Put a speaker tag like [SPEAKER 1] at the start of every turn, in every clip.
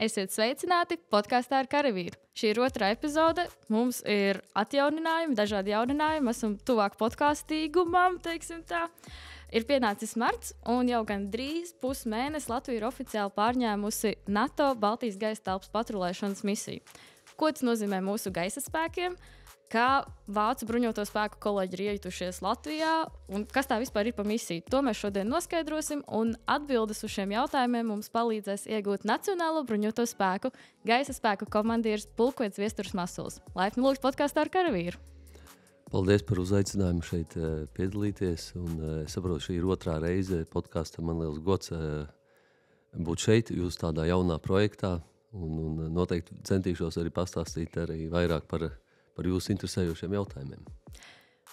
[SPEAKER 1] Esiet sveicināti podkāstā ar karavīru. Šī ir otrā epizode. Mums ir atjauninājumi, dažādi jauninājumi. Esam tuvāk podkāstīgumam, teiksim tā. Ir pienācis marts, un jau gandrīz pusmēnesi Latvija ir oficiāli pārņēmusi NATO Baltijas gaisa telpas patrulēšanas misiju. Ko tas nozīmē mūsu gaisa spēkiem? Kā vācu bruņoto spēku kolēģi ir iejutušies Latvijā un kas tā vispār ir pa misiju? To mēs šodien noskaidrosim, un atbildes uz šiem jautājumiem mums palīdzēs iegūt Nacionālo bruņoto spēku gaisa spēku komandieris pulkvedis Viesturs Masuls. Laipni lūgts podkāstā ar karavīru.
[SPEAKER 2] Paldies par uzaicinājumu šeit piedalīties. Es saprotu, šī ir otrā reize podkāstā. Man liels gods būt šeit, jūs tādā jaunā projektā. Un noteikti centīšos arī pastāstīt arī vairāk par jūsu interesējošiem jautājumiem.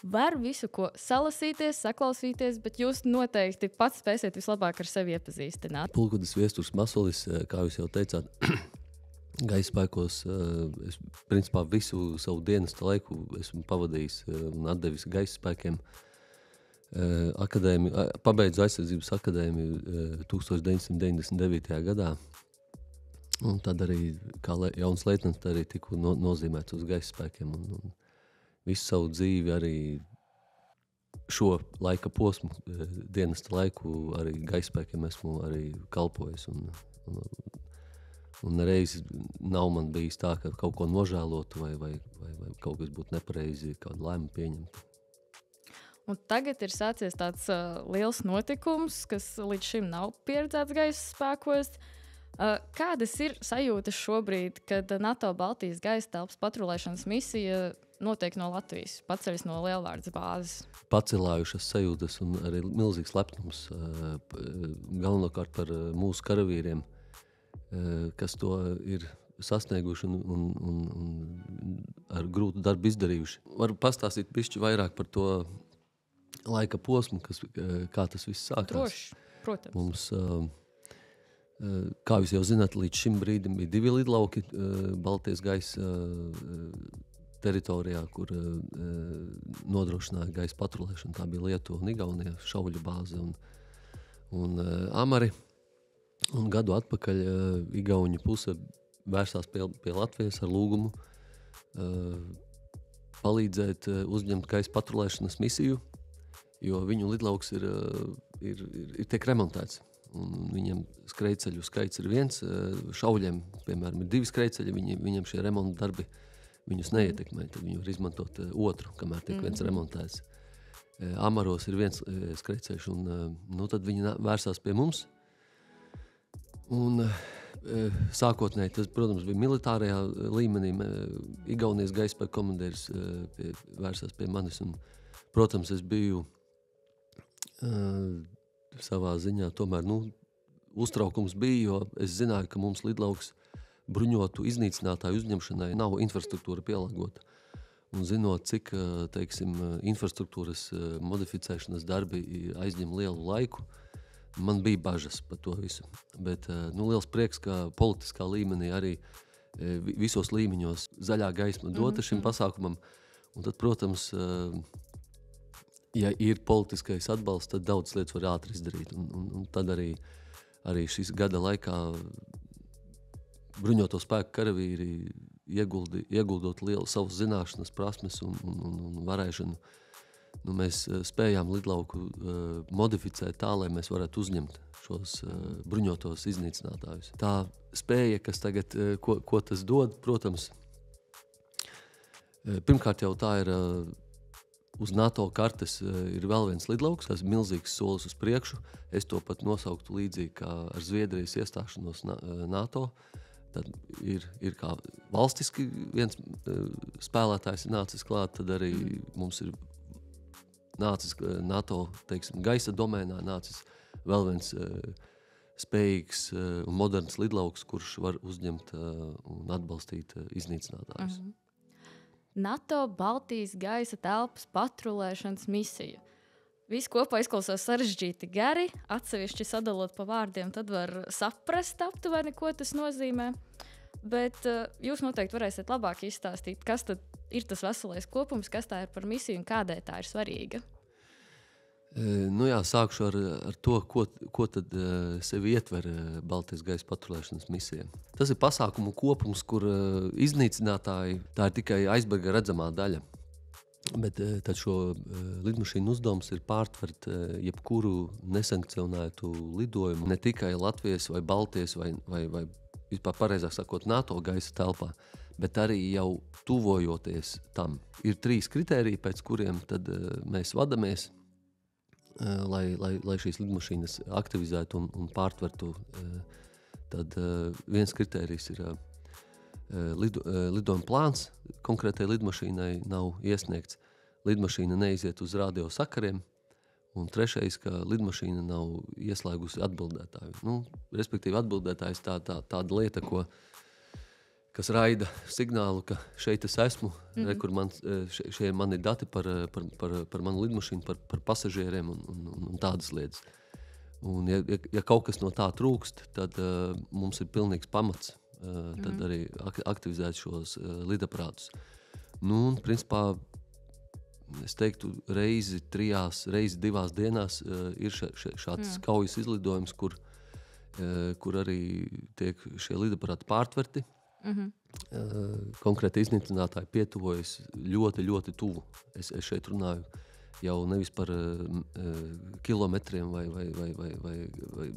[SPEAKER 1] Var visu, ko salasīties, saklausīties, bet jūs noteikti pats spēsiet vislabāk ar sevi iepazīstināt.
[SPEAKER 2] Pulkvedis Viesturs Masulis, kā jūs jau teicāt, gaisa spēkos es principā visu savu dienesta laiku esmu pavadījis un atdevis gaisa spēkiem. Pabeidzu aizsardzības akadēmiju 1999. gadā. Un tad arī, kā jauns leitnants, arī tiku nozīmēts uz gaisa spēkiem. Un visu savu dzīvi, arī šo laika posmu, dienesta laiku, arī gaisa spēkiem esmu arī kalpojis. Un reiz nav man bijis tā, ka kaut ko nožēlotu vai kaut kas būtu nepareizi, kādu lēmumu pieņemtu.
[SPEAKER 1] Un tagad ir sācies tāds liels notikums, kas līdz šim nav pieredzēts gaisa spēkos. Kādas ir sajūtas šobrīd, kad NATO Baltijas gaisa telpas patrulēšanas misija notiek no Latvijas, paceļas no Lielvārdes bāzes?
[SPEAKER 2] Pacelājušas sajūtas un arī milzīgs lepnums, galvenokārt par mūsu karavīriem, kas to ir sasnieguši un ar grūtu darbu izdarījuši. Varu pastāstīt bišķi vairāk par to laika posmu, kā tas viss sākās.
[SPEAKER 1] Droši, protams.
[SPEAKER 2] Mums, kā jūs jau zināt, līdz šim brīdim bija 2 lidlauki Baltijas gaisa teritorijā, kur nodrošināja gaisa patrulēšanu. Tā bija Lietuva un Igaunija, Šauļu bāze un Amari. Un gadu atpakaļ Igauņu puse vērsās pie Latvijas ar lūgumu palīdzēt uzņemt gaisa patrulēšanas misiju, jo viņu lidlauks ir tiek remontēts. Un viņiem skrejceļu skaits ir 1, Šauļiem, piemēram, ir 2 skrejceļi, viņiem šie remonta darbi viņus neietekmē, tad viņi var izmantot otru, kamēr tiek viens remontēts. Amaros ir 1 skrejceļš, un tad viņi vērsās pie mums. Un sākotnēji tas, protams, bija militārajā līmenī. Igaunijas gaisa spēku komandieris vērsās pie manis, un, protams, es biju savā ziņā tomēr, uztraukums bija, jo es zināju, ka mums lidlauks bruņotu iznīcinātāju uzņemšanai nav infrastruktūra pielāgota. Un zinot, cik, teiksim, infrastruktūras modificēšanas darbi aizņem lielu laiku, man bija bažas par to visu. Bet, liels prieks, ka politiskā līmenī arī visos līmeņos zaļā gaisma dota šim pasākumam. Un tad, protams, ja ir politiskais atbalsts, tad daudz lietas var ātri izdarīt. Un tad arī šīs gada laikā bruņoto spēku karavīri ieguldot lielu savus zināšanas, prasmes un varēšanu. Mēs spējām lidlauku modificēt tā, lai mēs varētu uzņemt šos bruņotos iznīcinātājus. Tā spēja, kas tagad, ko tas dod, protams, pirmkārt jau tā ir uz NATO kartes ir vēl viens lidlauks, tas ir milzīgs solis uz priekšu. Es to pat nosauktu līdzīgi kā ar Zviedrijas iestāšanos NATO. Tad ir kā valstiski viens spēlētājs ir nācis klāt, tad arī mums ir nācis NATO, teiksim, gaisa domēnā nācis vēl viens spējīgs un moderns lidlauks, kurš var uzņemt un atbalstīt iznīcinātājus.
[SPEAKER 1] NATO Baltijas gaisa telpas patrulēšanas misija. Viss kopā izklausās sarežģīti gari, atsevišķi sadalot pa vārdiem, tad var saprast aptuveni, ko tas nozīmē. Bet jūs noteikti varēsiet labāk izstāstīt, kas tad ir tas veselais kopums, kas tā ir par misiju un kādēļ tā ir svarīga.
[SPEAKER 2] Sākšu ar to, ko tad sevi ietver Baltijas gaisa patrulēšanas misija. Tas ir pasākumu kopums, kur iznīcinātāji, tā ir tikai aizberga redzamā daļa. Bet tad šo lidmašīnu uzdevums ir pārtvert jebkuru nesankcionētu lidojumu, ne tikai Latvijas vai Baltijas vai vispār pareizāk sakot NATO gaisa telpā, bet arī jau tuvojoties tam. Ir 3 kritēriji, pēc kuriem tad mēs vadamies, lai šīs lidmašīnas aktivizētu un pārtvertu. Tad viens kritērijs ir lidojuma plāns konkrētai lidmašīnai nav iesniegts. Lidmašīna neiziet uz radiosakariem. Un 3. ka lidmašīna nav ieslēgusi atbildētāju. Respektīvi atbildētājs tāda lieta, kas raida signālu, ka šeit es esmu, kur šie mani dati par manu lidmašīnu, par pasažieriem un tādas lietas. Un ja kaut kas no tā trūkst, tad mums ir pilnīgs pamats tad arī aktivizēt šos lidaparātus. Principā, es teiktu, reizi 2 dienās ir šāds kaujas izlidojums, kur arī tiek šie lidaparāti pārtverti. Konkrēti iznīcinātāji pietuvojas ļoti, ļoti tuvu. Es šeit runāju jau nevis par kilometriem vai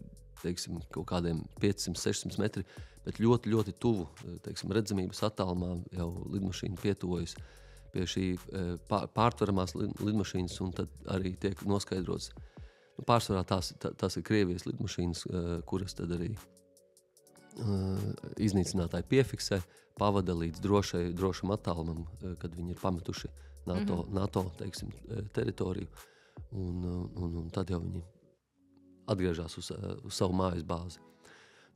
[SPEAKER 2] teiksim, kaut kādiem 500-600 metri, bet ļoti, ļoti tuvu, teiksim, redzamības attālumā jau lidmašīna pietuvojas pie šī pārtveramās lidmašīnas, un tad arī tiek noskaidrots. Pārsvarā tās ir Krievijas lidmašīnas, kuras tad arī iznīcinātāji piefiksē, pavada līdz drošam attālumam, kad viņi ir pametuši NATO teiksim, teritoriju, un tad jau viņi atgriežas uz savu mājas bāzi.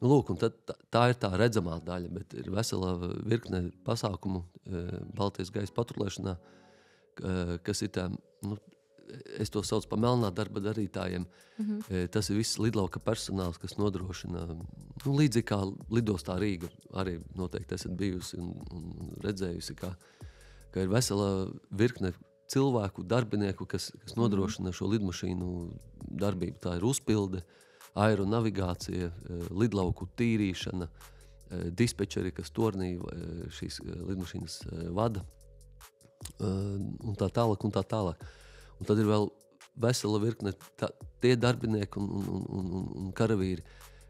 [SPEAKER 2] Un tad tā ir tā redzamā daļa, bet ir vesela virkne pasākumu Baltijas gaisa patrulēšanā, kas ir tā, es to saucu par melnā darba darītājiem. Tas ir viss lidlauka personāls, kas nodrošina, līdzīgi kā lidostā Rīga, arī noteikti esat bijusi un redzējusi, ka ir vesela virkne cilvēku, darbinieku, kas nodrošina šo lidmašīnu darbību. Tā ir uzpilde, aeronavigācija, lidlauku tīrīšana, dispečeri, kas tornī šīs lidmašīnas vada, un tā tālāk. Un tad ir vēl vesela virkne tie darbinieki un karavīri,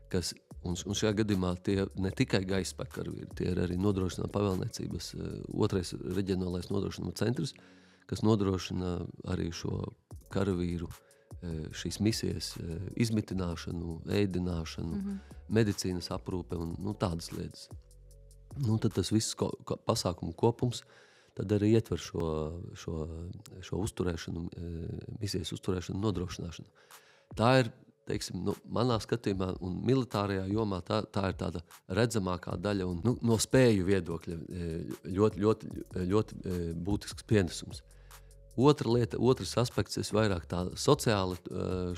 [SPEAKER 2] kas, un šajā gadījumā tie ne tikai gaisa spēka karavīri, tie ir arī nodrošinājuma pavēlniecības 2. reģionālais nodrošinājuma centrs, kas nodrošina arī šo karavīru šīs misijas izmitināšanu, ēdināšanu, medicīnas aprūpe un tādas lietas. Tad tas viss pasākumu kopums tad arī ietver šo uzturēšanu, misijas uzturēšanu, nodrošināšanu. Tā ir, teiksim, manā skatījumā un militārajā jomā tā ir tāda redzamākā daļa un no spēju viedokļa ļoti būtisks pienesums. Otrs aspekts, es vairāk tā sociāli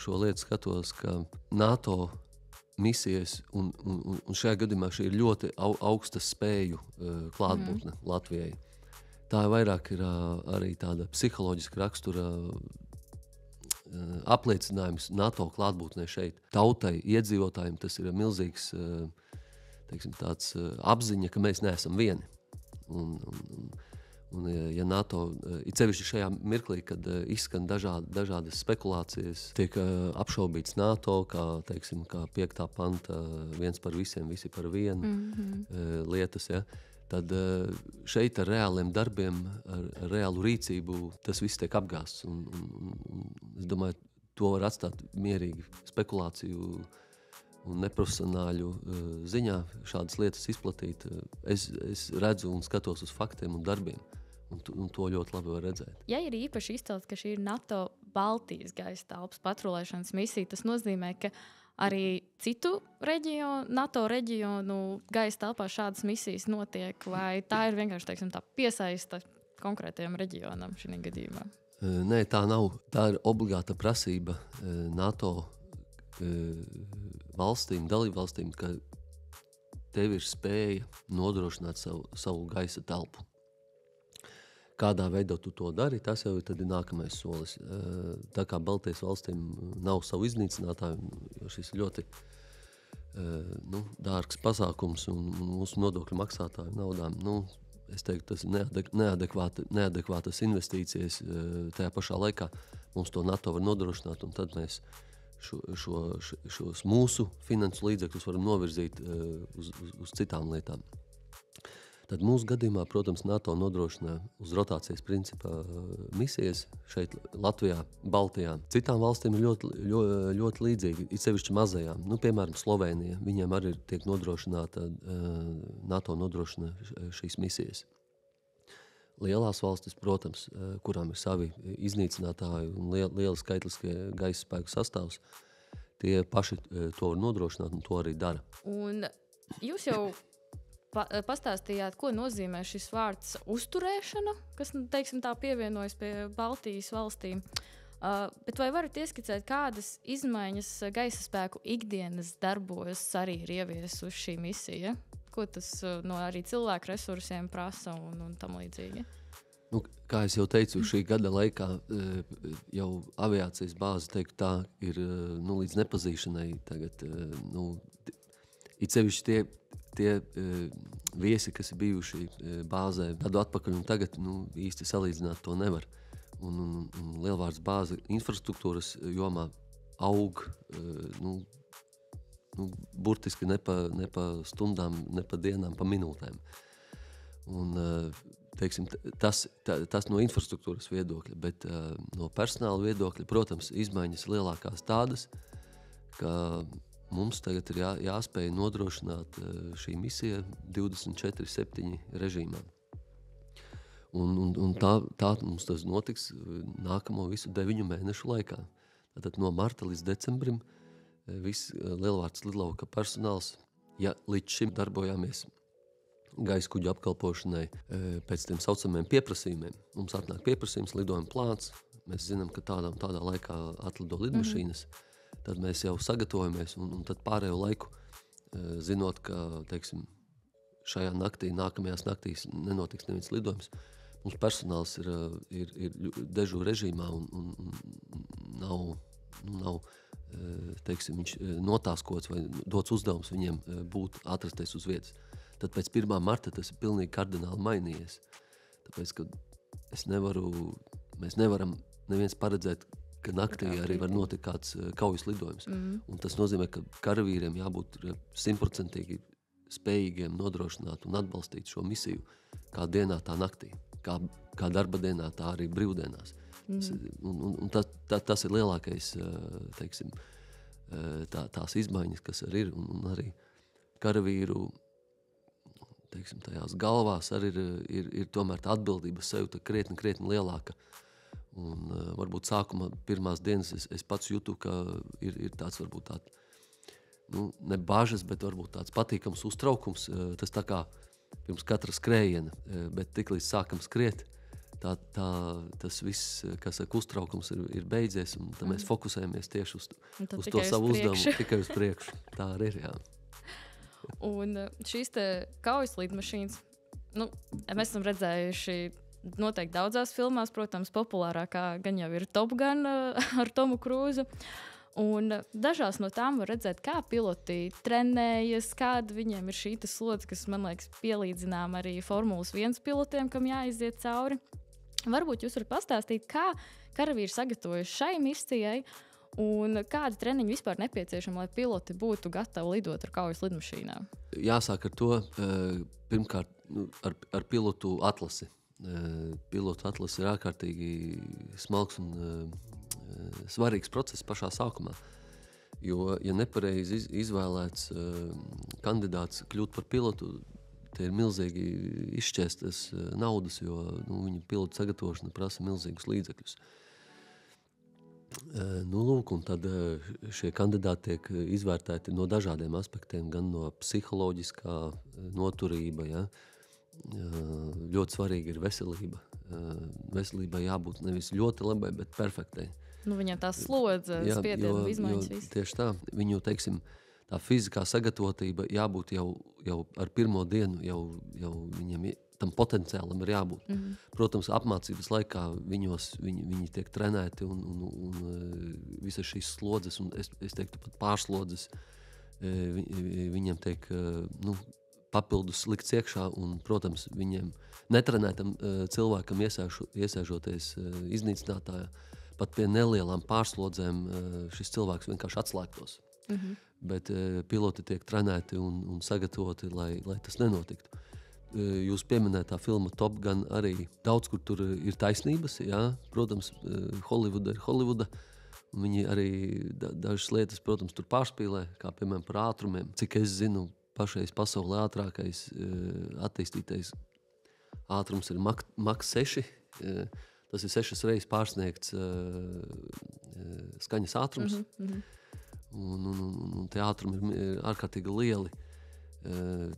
[SPEAKER 2] šo lietu skatos, ka NATO misijas un šajā gadījumā šī ir ļoti augstas spēju klātbūtne Latvijai. Tā vairāk ir arī tāda psiholoģiska rakstura apliecinājums NATO klātbūtnē šeit. Tautai, iedzīvotājiem tas ir milzīgs, teiksim, tāds apziņa, ka mēs neesam vieni. Un ja NATO, it sevišķi šajā mirklī, kad izskan dažādas spekulācijas, tiek apšaubīts NATO, kā 5. panta, viens par visiem, visi par vienu lietas, ja. Tad šeit ar reāliem darbiem, ar reālu rīcību, tas viss tiek apgāsts. Un es domāju, to var atstāt mierīgi spekulāciju un neprofesionāļu ziņā šādas lietas izplatīt. Es redzu un skatos uz faktiem un darbiem, un to ļoti labi var redzēt.
[SPEAKER 1] Ja ir īpaši izcelts, ka šī ir NATO Baltijas gaisa telpas patrulēšanas misija, tas nozīmē, ka arī citu NATO reģionu gaisa telpā šādas misijas notiek, vai tā ir vienkārši, teiksim, tā piesaista konkrētajam reģionam šī gadījumā?
[SPEAKER 2] Nē, tā nav. Tā ir obligāta prasība NATO valstīm, dalībvalstīm, ka tev ir spēja nodrošināt savu gaisa telpu. Kādā veidā tu to dari, tas jau tad ir nākamais solis. Tā kā Baltijas valstīm nav savu iznīcinātāju, jo šis ir ļoti dārgs pasākums un mūsu nodokļu maksātāju naudām, es teiktu, tas ir neadekvātas investīcijas. Tajā pašā laikā mums to NATO var nodrošināt, un tad mēs šos mūsu finansu līdzekļus varam novirzīt uz citām lietām. Tad mūsu gadījumā, protams, NATO nodrošina uz rotācijas principā misijas šeit Latvijā, Baltijā. Citām valstīm ir ļoti līdzīgi, it sevišķi mazajām. Piemēram, Slovēnija, viņiem arī tiek nodrošināta, NATO nodrošina šīs misijas. Lielās valstis, protams, kurām ir savi iznīcinātāji un liela skaitliskie gaisa spēku sastāvs, tie paši to var nodrošināt un to arī dara.
[SPEAKER 1] Un jūs jau pastāstījāt, ko nozīmē šis vārds uzturēšana, kas, teiksim, tā pievienojas pie Baltijas valstīm. Bet vai varat ieskicēt, kādas izmaiņas gaisa spēku ikdienas darbos arī ir ieviesusi šī misija? Ko tas no arī cilvēku resursiem prasa un tam līdzīgi?
[SPEAKER 2] Kā es jau teicu, šī gada laikā jau aviācijas bāze, teiktu tā, ir līdz nepazīšanai tagad. It sevišķi tie viesi, kas ir bijuši bāzē gadu atpakaļ un tagad īsti salīdzināt to nevar. Un Lielvārds bāze infrastruktūras jomā aug burtiski ne pa stundām, ne pa dienām, pa minūtēm. Un, teiksim, tas no infrastruktūras viedokļa, bet no personāla viedokļa, protams, izmaiņas lielākās tādas, ka mums tagad ir jāspēj nodrošināt šī misija 24/7 režīmā. Un tā mums tas notiks nākamo visu 9 mēnešu laikā. Tātad no marta līdz decembrim viss Lielvārds lidlauka personāls, ja līdz šim darbojāmies gaisa kuģu apkalpošanai pēc tiem saucamiem pieprasījumiem. Mums atnāk pieprasījums, lidojuma plāns, mēs zinām, ka tādā laikā atlido lidmašīnas, tad mēs jau sagatavojamies un tad pārējo laiku, zinot, ka, teiksim, šajā naktī, nākamajās naktīs nenotiks neviens lidojums, mums personāls ir dežūra režīmā un nav teiksim, viņš notāskots vai dots uzdevums viņiem atrasties uz vietas. Tad pēc 1. marta tas ir pilnīgi kardināli mainījies. Tāpēc, ka mēs nevaram neviens paredzēt, ka naktī arī var notikt kāds kaujas lidojums. Un tas nozīmē, ka karavīriem jābūt 100% spējīgiem nodrošināt un atbalstīt šo misiju kā dienā, tā naktī. Kā darba dienā, tā arī brīvdienās. Tas ir lielākais, teiksim, tās izmaiņas, kas arī ir. Un arī karavīru, teiksim, tajās galvās arī ir tomēr tā atbildības sajūta krietni lielāka. Un varbūt sākuma pirmās dienas es pats jūtu, ka ir tāds varbūt ne bažas, bet varbūt tāds patīkams uztraukums. Tas tā kā pirms katra skrējiena, bet tik līdz sākam skriet, tas viss, kas saka, uztraukums ir beidzies, un tad mēs fokusējamies tieši uz to savu uzdevumu, tikai uz priekšu. Tā arī ir, jā.
[SPEAKER 1] Un šīs te kaujas lidmašīnas, mēs esam redzējuši noteikti daudzās filmās, protams, populārākā gan jau ir Top Gun ar Tomu Krūzu. Un dažās no tām var redzēt, kā piloti trenējas, kāda viņiem ir šī slodze, kas, man liekas, pielīdzinām arī Formulas 1 pilotiem, kam jāiziet cauri. Varbūt jūs varat pastāstīt, kā karavīri sagatavojas šai misijai un kādi treniņi vispār nepieciešami, lai piloti būtu gatavi lidot ar kaujas lidmašīnām?
[SPEAKER 2] Jāsāk ar to, pirmkārt, ar pilotu atlasi. Pilotu atlasi ir ārkārtīgi smalks un svarīgs process pašā sākumā. Jo, ja nepareizi izvēlēts kandidāts kļūt par pilotu, tie ir milzīgi izšķēstas naudas, jo viņa pilotu sagatavošana prasa milzīgus līdzekļus. Lūk, un tad šie kandidāti tiek izvērtēti no dažādiem aspektiem, gan no psiholoģiskā noturība, ja? Ļoti svarīga ir veselība. Veselībai jābūt nevis ļoti labai, bet perfektai.
[SPEAKER 1] Viņam tā slodze, spiedienu izmaiņas viss.
[SPEAKER 2] Tieši tā, viņu, teiksim, tā fiziskā sagatavotība jābūt jau ar pirmo dienu, jau viņam tam potenciālam ir jābūt. Protams, apmācības laikā viņi tiek trenēti un visas šīs slodzes, un es teiktu pat pārslodzes, viņiem tiek papildus likts iekšā, un, protams, viņiem netrenētam cilvēkam iesēžoties iznīcinātājā, pat pie nelielām pārslodzēm šis cilvēks vienkārši atslēgtos. Bet piloti tiek trenēti un sagatavoti, lai tas nenotiktu. Jūs pieminētā filma Top Gun arī daudz, kur tur ir taisnības, jā. Protams, Holivuda ir Holivuda. Viņi arī dažas lietas, protams, tur pārspīlē, kā piemēram par ātrumiem. Cik es zinu, pašais pasaulē ātrākais attīstītais ātrums ir Mach 6. Tas ir 6 reizes pārsniegts skaņas ātrums. Un tie ātrumi ir ārkārtīgi lieli.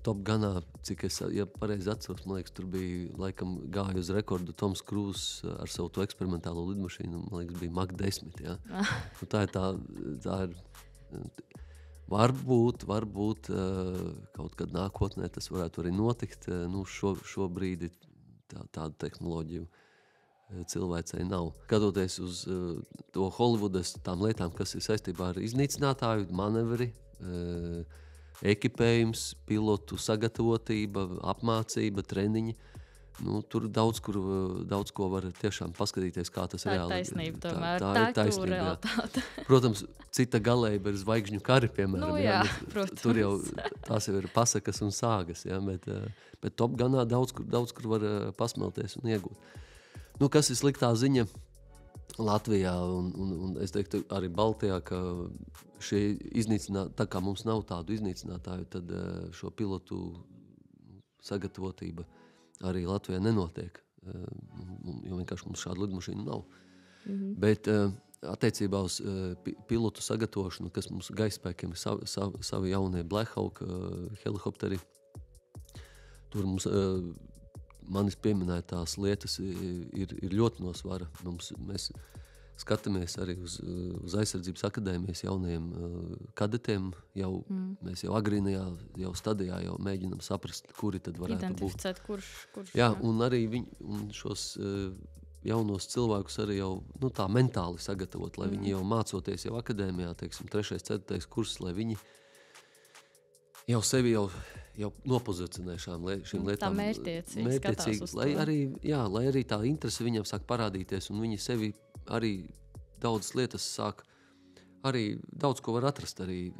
[SPEAKER 2] Top Gunā, cik es pareizi atceros, man liekas, tur bija laikam gāja uz rekordu Toms Krūzs ar savu to eksperimentālo lidmašīnu, man liekas, bija Mach 10. Ja? Tā ir varbūt kaut kad nākotnē tas varētu arī notikt. Šobrīd tādu tehnoloģiju cilvēcei nav. Skatoties uz to Holivudas tām lietām, kas ir saistībā ar iznīcinātāju, manevri, ekipējums, pilotu sagatavotība, apmācība, treniņi. Tur daudz ko var tiešām paskatīties, kā tas reāli ir.
[SPEAKER 1] Tā ir taisnība tomēr.
[SPEAKER 2] Tā ir taisnība, realitāte. Protams, cita galējība ir Zvaigžņu kari, piemēram.
[SPEAKER 1] Protams.
[SPEAKER 2] Tur jau tās jau ir pasakas un sāgas, ja, bet Top Gunā daudz kur var pasmelties un iegūt. Kas ir sliktā ziņa Latvijā un es teiktu arī Baltijā, ka tā kā mums nav tādu iznīcinātāju, tad šo pilotu sagatavotība arī Latvijā nenotiek, jo vienkārši mums šādu lidmašīnu nav. Bet attiecībā uz pilotu sagatavošanu, kas mums gaisspēkiem ir savi jaunie Black Hawk helikopteri, tur mums manis pieminētās lietas ir ļoti no svara. Mēs skatāmies arī uz aizsardzības akadēmijas jaunajiem kadetiem. Mēs jau agrīnajā stadijā jau mēģinām saprast, kuri tad varētu
[SPEAKER 1] identificēt, būt. Kurš.
[SPEAKER 2] Jā, un arī šos jaunos cilvēkus arī jau tā mentāli sagatavot, lai viņi jau mācoties jau akadēmijā, teiksim, 3., 4. kurs, lai viņi jau sevi jau nopozicionē šīm lietām.
[SPEAKER 1] Tā mērķtiecīgi skatās uz to.
[SPEAKER 2] Lai arī tā interese viņam sāk parādīties, un viņi sevi arī daudzas lietas sāk, arī daudz ko var atrast, arī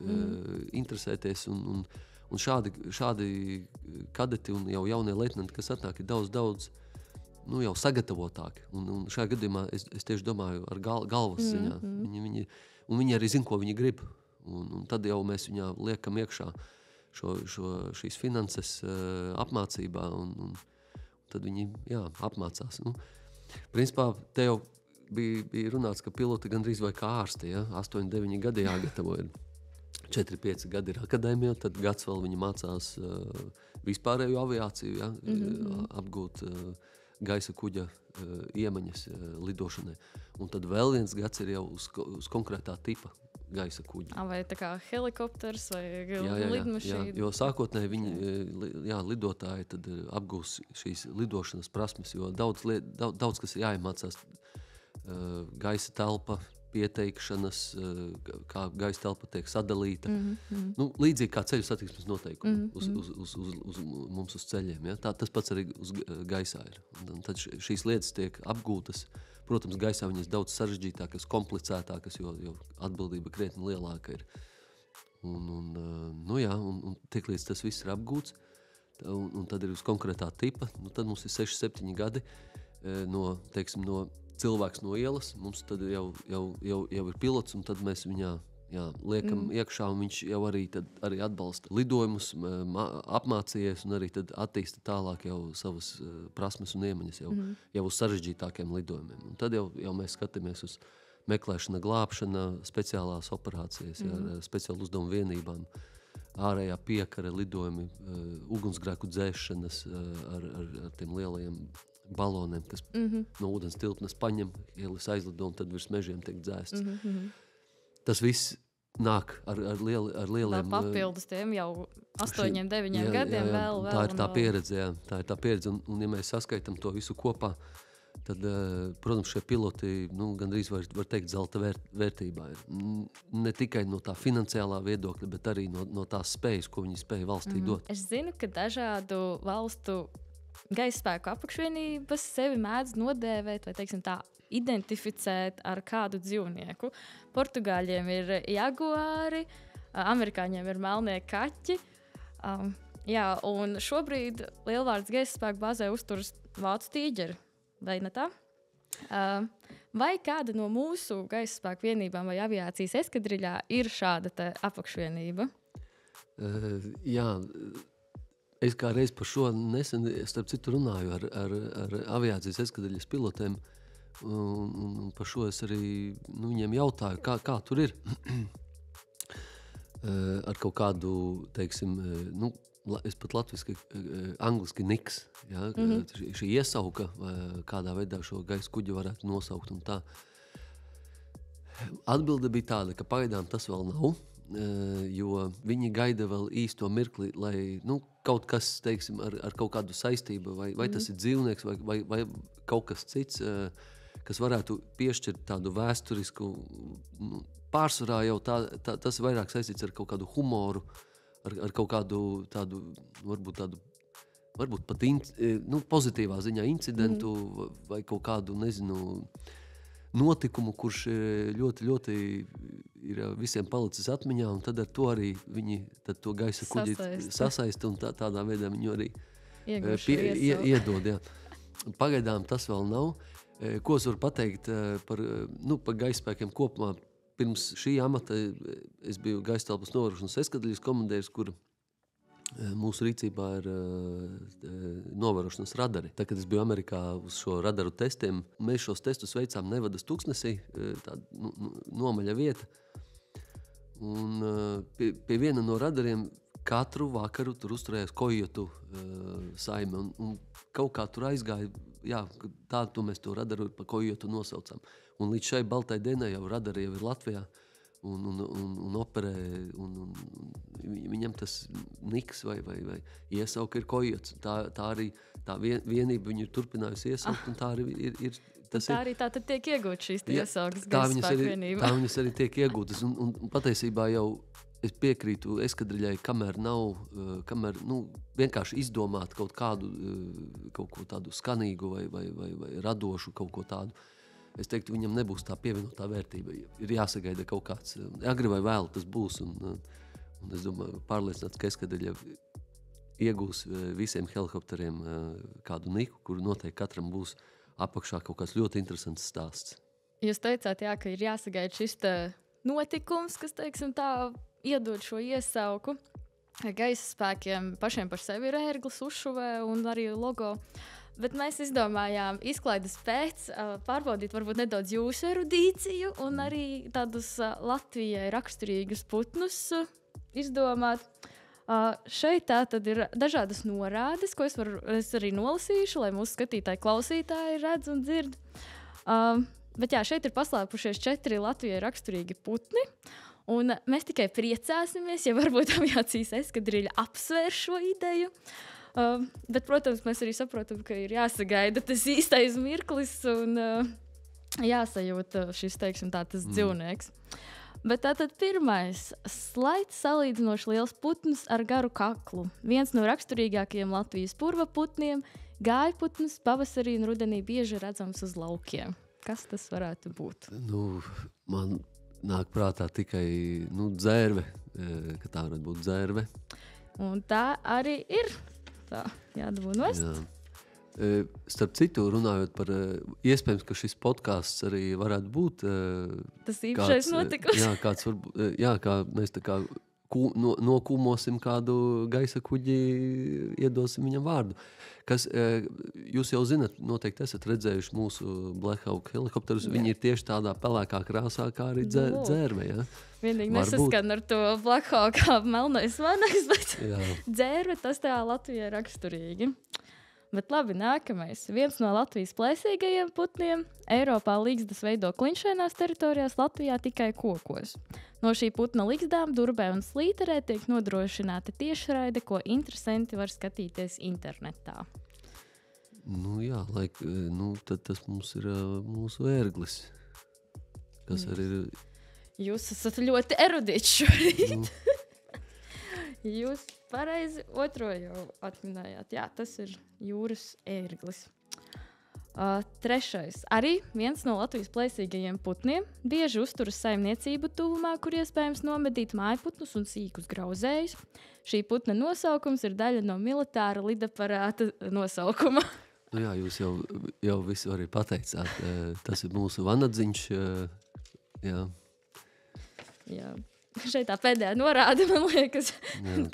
[SPEAKER 2] interesēties, un šādi kadeti un jau jaunie leitnanti, kas atnāk, ir daudz jau sagatavotāki. Un šajā gadījumā es tieši domāju ar galvas ziņā. Viņi arī zina, ko viņi grib. Un tad jau mēs viņā liekam iekšā šīs finanses apmācībā, un tad viņi apmācās. Principā te jau bija runāts, ka piloti gandrīz vai kā ārsti, 8-9 gadi jāgatavo. 4-5 gadi ir akadēmijā, tad gads vēl viņi mācās vispārēju aviāciju, apgūt gaisa kuģa iemaņas lidošanai. Un tad vēl viens gads ir jau uz konkrētā tipa gaisa kuģi.
[SPEAKER 1] Vai tā kā helikopters vai lidmašīna?
[SPEAKER 2] Jo sākotnēji viņi, lidotāji tad apgūs šīs lidošanas prasmes, jo daudz kas ir jāiemācās. Gaisa telpa, pieteikšanas, kā gaisa telpa tiek sadalīta. Līdzīgi kā ceļu satiksmes noteikumi uz mums uz ceļiem. Ja? Tas pats arī uz gaisā ir. Un tad šīs lietas tiek apgūtas. Protams, gaisā viņas daudz sarežģītākas, komplicētākas, jo atbildība krietni lielāka ir. Un tiklīdz tas viss ir apgūts, un tad ir uz konkrētā tipa, tad mums ir 6-7 gadi no cilvēks no ielas, mums tad jau ir pilots, un tad mēs viņā liekam iekšā, un viņš jau arī atbalsta lidojumus, apmācījies un arī tad attīsta tālāk jau savas prasmes un iemaņas jau uz sarežģītākiem lidojumiem. Un tad jau mēs skatāmies uz meklēšana, glābšana, speciālās operācijas, ar speciālu uzdevumu vienībām, ārējā piekare lidojumi, ugunsgrēku dzēšanas ar tiem lielajiem baloniem, kas no ūdens tilpnes paņem, ielas aizlido un tad virs mežiem tiek dzēsts. Tas viss nāk ar lieliem...
[SPEAKER 1] Vēl papildus tiem jau 8, 9 gadiem vēl.
[SPEAKER 2] Tā ir tā pieredze, jā. Tā ir tā pieredze, un ja mēs saskaitam to visu kopā, tad, protams, šie piloti, gandrīz var teikt, zelta vērtībā ir. Ne tikai no tā finansiālā viedokļa, bet arī no tās spējas, ko viņi spēja valstī dot.
[SPEAKER 1] Es zinu, ka dažādu valstu gaisa spēku apakšvienības sevi mēdz nodēvēt, vai teiksim tā, identificēt ar kādu dzīvnieku. Portugāļiem ir jaguāri, amerikāņiem ir melnie kaķi. Jā, un šobrīd Lielvārdes gaisa spēku bāzē uzturas vācu tīģeri. Vai ne tā? Vai kāda no mūsu gaisa spēku vienībām vai aviācijas eskadriļā ir šāda te apakšvienība?
[SPEAKER 2] Jā, es kā reiz par šo nesen, starp citu, runāju ar aviācijas eskadriļas pilotiem, un par šo es arī viņiem jautāju, kā tur ir ar kaut kādu, teiksim, es pat latviski, angliski niks, ja, šī iesauka, kādā veidā šo gaisa kuģi varētu nosaukt un tā. Atbilde bija tāda, ka pagaidām tas vēl nav, jo viņi gaida vēl īsto mirkli, lai kaut kas, teiksim, ar kaut kādu saistību, vai tas ir dzīvnieks, vai kaut kas cits, kas varētu piešķirt tādu vēsturisku, pārsvarā jau tas vairāk saistīts ar kaut kādu humoru, ar kaut kādu tādu, varbūt pat pozitīvā ziņā incidentu vai kaut kādu, nezinu, notikumu, kurš ļoti, ļoti ir visiem palicis atmiņā, un tad ar to arī viņi tad to gaisa kuģi sasaista, un tādā veidā viņu arī iedod. Jā. Pagaidām tas vēl nav. Ko es varu pateikt par gaisa spēkiem kopumā? Pirms šī amata es biju gaisa telpas novērošanas eskadriļas komandieris, kur mūsu rīcībā ir novērošanas radari. Tā, kad es biju Amerikā uz šo radaru testiem, mēs šos testus veicām Nevadas tuksnesī, tāda nomaļa vieta. Un pie viena no radariem katru vakaru tur uzturējās kojotu saime. Un kaut kā tur aizgāja, jā, to mēs to radaru pa kojotu nosaucām. Un līdz šai baltai dienai jau radari jau ir Latvijā un operē, un viņam tas niks vai iesauka ir kojots. Tā arī tā vienība viņu ir turpinājusi iesaukt, un tā arī ir.
[SPEAKER 1] Tā arī tā tad tiek iegūt šīs iesaukas gaisa spēku vienība.
[SPEAKER 2] Tā viņas arī tiek iegūtas, un patiesībā jau es piekrītu eskadriļai, kamēr vienkārši izdomāt kaut ko tādu skanīgu vai radošu kaut ko tādu. Es teiktu, viņam nebūs tā pievienotā vērtība. Ir jāsagaida kaut kāds, agri vai vēl tas būs, un es domāju, pārliecināts, ka eskadriļa iegūs visiem helikopteriem kādu niku, kur noteikti katram būs apakšā kaut kāds ļoti interesants stāsts.
[SPEAKER 1] Jūs teicāt, jā, ka ir jāsagaida šis notikums, kas, teiksim tā, iedod šo iesauku. Gaisa spēkiem pašiem par sevi ir ērglis uzšuvē un arī logo. Bet mēs izdomājām izklaides pēc pārbaudīt varbūt nedaudz jūsu erudīciju un arī tādus Latvijai raksturīgus putnus izdomāt. Šeit tā tad ir dažādas norādes, ko es arī nolasīšu, lai mūsu skatītāji, klausītāji redz un dzird. Bet jā, šeit ir paslēpušies 4 Latvijai raksturīgi putni. Un mēs tikai priecāsimies, ja varbūt aviācijas eskadriļa apsvēr šo ideju. Bet, protams, mēs arī saprotam, ka ir jāsagaida tas īstais mirklis un jāsajūt šis, teiksim tā, tas dzīvnieks. Bet tātad pirmais slaids salīdzinoši liels putns ar garu kaklu. Viens no raksturīgākajiem Latvijas purvaputniem, gājputns pavasarī un rudenī bieži redzams uz laukiem. Kas tas varētu būt?
[SPEAKER 2] Man nāk prātā tikai dzērve, ka tā varētu būt dzērve.
[SPEAKER 1] Un tā arī ir. Tā, jādabū nost.
[SPEAKER 2] Jā. Starp citu, runājot par iespējams, ka šis podcasts arī varētu būt
[SPEAKER 1] tas īpašais notikums.
[SPEAKER 2] Jā, kāds varbūt, kā mēs tā kā nokūmosim kādu gaisa kuģi, iedosim viņam vārdu. Kas, jūs jau zinat, noteikti esat redzējuši mūsu Black Hawk helikopterus, viņi ir tieši tādā pelēkā krāsā, kā arī dzērve, jā.
[SPEAKER 1] Vienīgi nesaskan ar to Black Hawk kā melnais vanaks, bet dzērve tas tā Latvijai raksturīgi. Bet labi, nākamais. Viens no Latvijas plēsīgajiem putniem Eiropā ligzdas veido kliņšainās teritorijās, Latvijā tikai kokos. No šī putna ligzdām, durbē un slīterē tiek nodrošināta tiešraide, ko interesanti var skatīties internetā.
[SPEAKER 2] Nu jā, tad tas mums ir mūsu ērglis, kas arī ir...
[SPEAKER 1] Jūs esat ļoti erudīts šorīt. Jūs pareizi otro jau atminējāt. Jā, tas ir jūras ērglis. Trešais. Arī viens no Latvijas plēsīgajiem putniem bieži uzturas saimniecību tuvumā, kur iespējams nomedīt mājputnus un sīkus grauzējus. Šī putna nosaukums ir daļa no militāra lidaparāta nosaukuma.
[SPEAKER 2] Nu jā, jūs jau visu arī pateicāt. Tas ir mūsu vanadziņš. Jā.
[SPEAKER 1] Jā. Šeit tā pēdējā norāda, man liekas,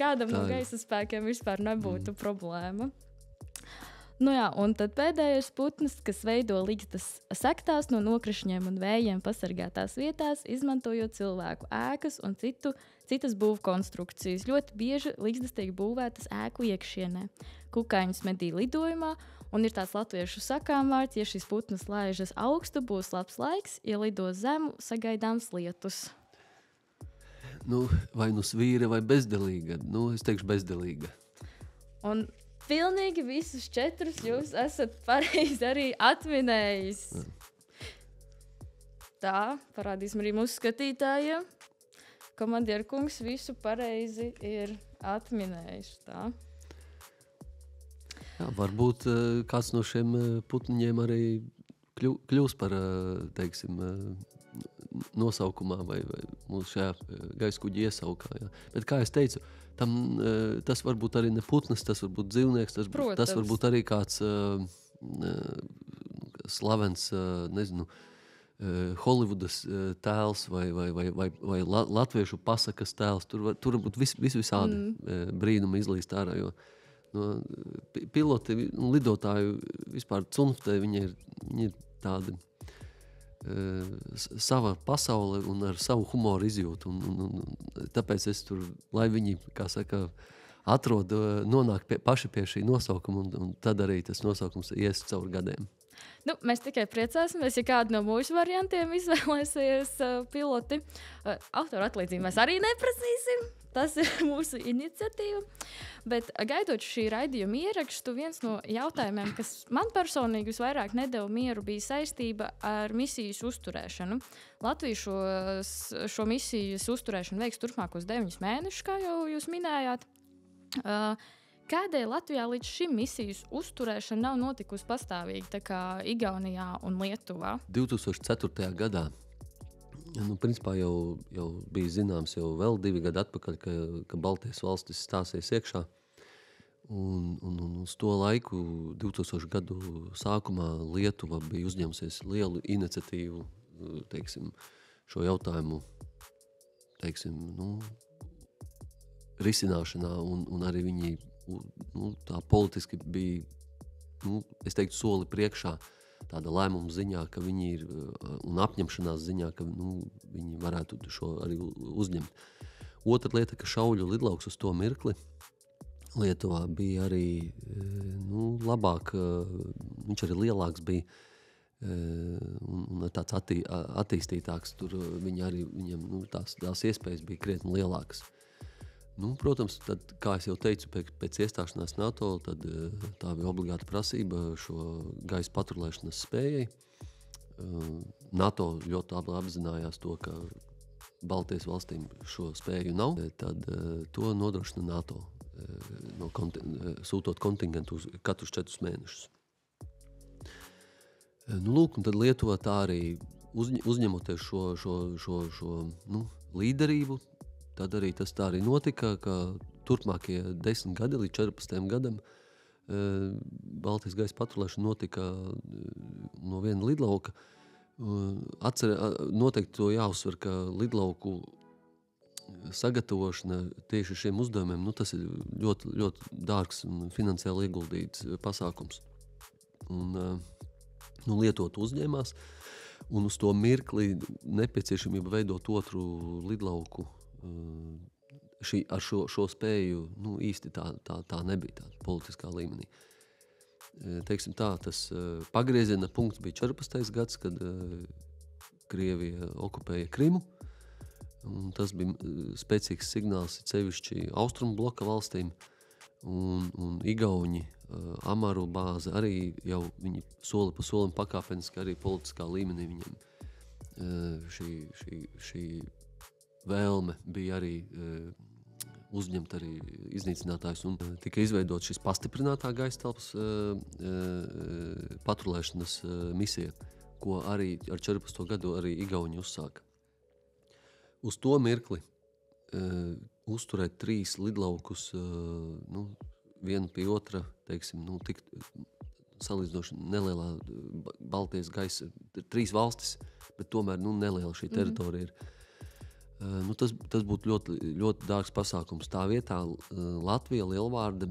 [SPEAKER 1] kādam no
[SPEAKER 2] ir.
[SPEAKER 1] gaisa spēkiem vispār nebūtu problēma. Nu jā, un tad pēdējais putns, kas veido ligzdas sektās no nokrišņiem un vējiem pasargātās vietās, izmantojot cilvēku ēkas un citas būvkonstrukcijas. Ļoti bieži ligzdas tiek būvētas ēku iekšienē. Kukaiņus medī lidojumā, un ir tāds latviešu sakāmvārds, ja šis putns laižas augstu, būs labs laiks, ja lido zemu, sagaidāms lietus.
[SPEAKER 2] Nu, vai nu svīra vai bezdelīga? Nu, es teikšu bezdelīga.
[SPEAKER 1] Un pilnīgi visus 4 jūs esat pareizi arī atminējis. Tā, parādīsim arī mūsu skatītājiem. Komandiera kungs visu pareizi ir atminējis. Tā.
[SPEAKER 2] Jā, varbūt kāds no šiem putniņiem arī kļūs par, teiksim, nosaukumā vai mūsu šajā gaisa kuģi iesaukā. Jā. Bet kā es teicu, tas var būt arī ne putnes, tas var būt dzīvnieks, tas var būt arī kāds slavens, nezinu, Holivudas tēls vai latviešu pasakas tēls. Tur var būt visādi brīnumi izlīst ārā, jo piloti un lidotāju vispār cunftē, viņi ir tādi sava pasaule un ar savu humoru izjūtu. Un tāpēc es tur, lai viņi, kā saka, nonāk paši pie šī nosaukuma, un tad arī tas nosaukums ies caur gadiem.
[SPEAKER 1] Nu, mēs tikai priecāsimies, ja kādu no mūsu variantiem izvēlēsies piloti. Autoru atlīdzību mēs arī neprasīsim. Tas ir mūsu iniciatīva. Bet gaidot šī raidījuma ierakstu, viens no jautājumiem, kas man personīgi visvairāk nedeva mieru, bija saistība ar misijas uzturēšanu. Latvija šo misijas uzturēšanu veiks turpmākos 9 mēnešus, kā jau jūs minējāt. Kādēļ Latvijā līdz šim misijas uzturēšana nav notikusi pastāvīgi, tā kā Igaunijā un Lietuvā?
[SPEAKER 2] 2004. gadā. Nu, principā jau bija zināms jau vēl 2 gadi atpakaļ, ka Baltijas valstis stāsies iekšā. Un uz to laiku, 2000 gadu sākumā, Lietuva bija uzņēmusies lielu iniciatīvu, teiksim, šo jautājumu, teiksim, risināšanā, un arī viņi tā politiski bija, es teiktu, soli priekšā, tāda lēmuma ziņā, ka viņi ir, un apņemšanās ziņā, ka viņi varētu šo arī uzņemt. Otra lieta, ka šauļu lidlauks uz to mirkli Lietuvā bija arī labāk, viņš arī lielāks bija un tāds attīstītāks. Tur viņiem tās iespējas bija krietni lielākas. Protams, tad, kā es jau teicu, pēc iestāšanās NATO, tad tā bija obligāta prasība šo gaisa patrulēšanas spējai. NATO ļoti apzinājās to, ka Baltijas valstīm šo spēju nav. Tad to nodrošina NATO, sūtot kontingentu katrus 4 mēnešus. Lūk, un tad Lietuvā tā arī uzņemoties šo līderību, tad arī tas tā arī notika, ka turpmākie 10 gadi līdz 14 gadam Baltijas gaisa patrulēšana notika no viena lidlauka. Noteikti to jāuzsver, ka lidlauku sagatavošana tieši šiem uzdevumiem, tas ir ļoti, ļoti dārgs un finansiāli ieguldīts pasākums. Un Lietot uzņēmās, un uz to mirkli nepieciešamība veidot otru lidlauku ar šo spēju īsti tā nebija tā politiskā līmenī. teiksim tā, tas pagrieziena punkts bija 14. gads, kad Krievija okupēja Krimu. Un tas bija spēcīgs signāls sevišķi austrumu bloka valstīm. Un Igauņi, Amaru bāze arī jau viņi soli pa solim pakāpeniski arī politiskā līmenī viņiem šī vēlme bija arī uzņemt arī iznīcinātājus un tika izveidot šis pastiprinātā gaisa telpas patrulēšanas misija, ko arī ar 14. gadu arī Igauņi uzsāka. Uz to mirkli uzturēt 3 lidlaukus, vienu pie otra, teiksim, tik salīdzinoši nelielā Baltijas gaisa, 3 valstis, bet tomēr neliela šī teritorija ir. Tas būtu ļoti, ļoti dārgs pasākums. Tā vietā Latvija Lielvārde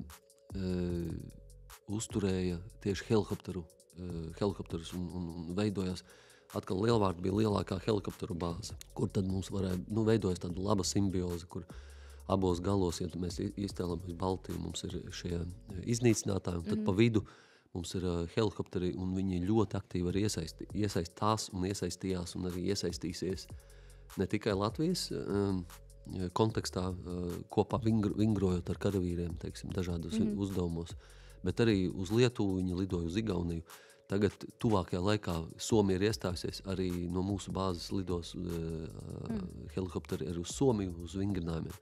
[SPEAKER 2] uzturēja tieši helikopterus un veidojās. Atkal Lielvārde bija lielākā helikopteru bāze, kur tad mums varēja, veidojas tāda laba simbioze, kur abos galos, ja mēs iztēlamies Baltiju, mums ir šie iznīcinātāji, un tad pa vidu mums ir helikopteri, un viņi ļoti aktīvi arī iesaistās un iesaistījās un arī iesaistīsies ne tikai Latvijas kontekstā, kopā vingrojot ar karavīriem, teiksim, dažādos uzdevumos, bet arī uz Lietuvu viņi lidoja uz Igauniju. Tagad tuvākajā laikā Somija ir iestājusies, arī no mūsu bāzes lidos helikopteri arī uz Somiju, uz vingrinājumiem.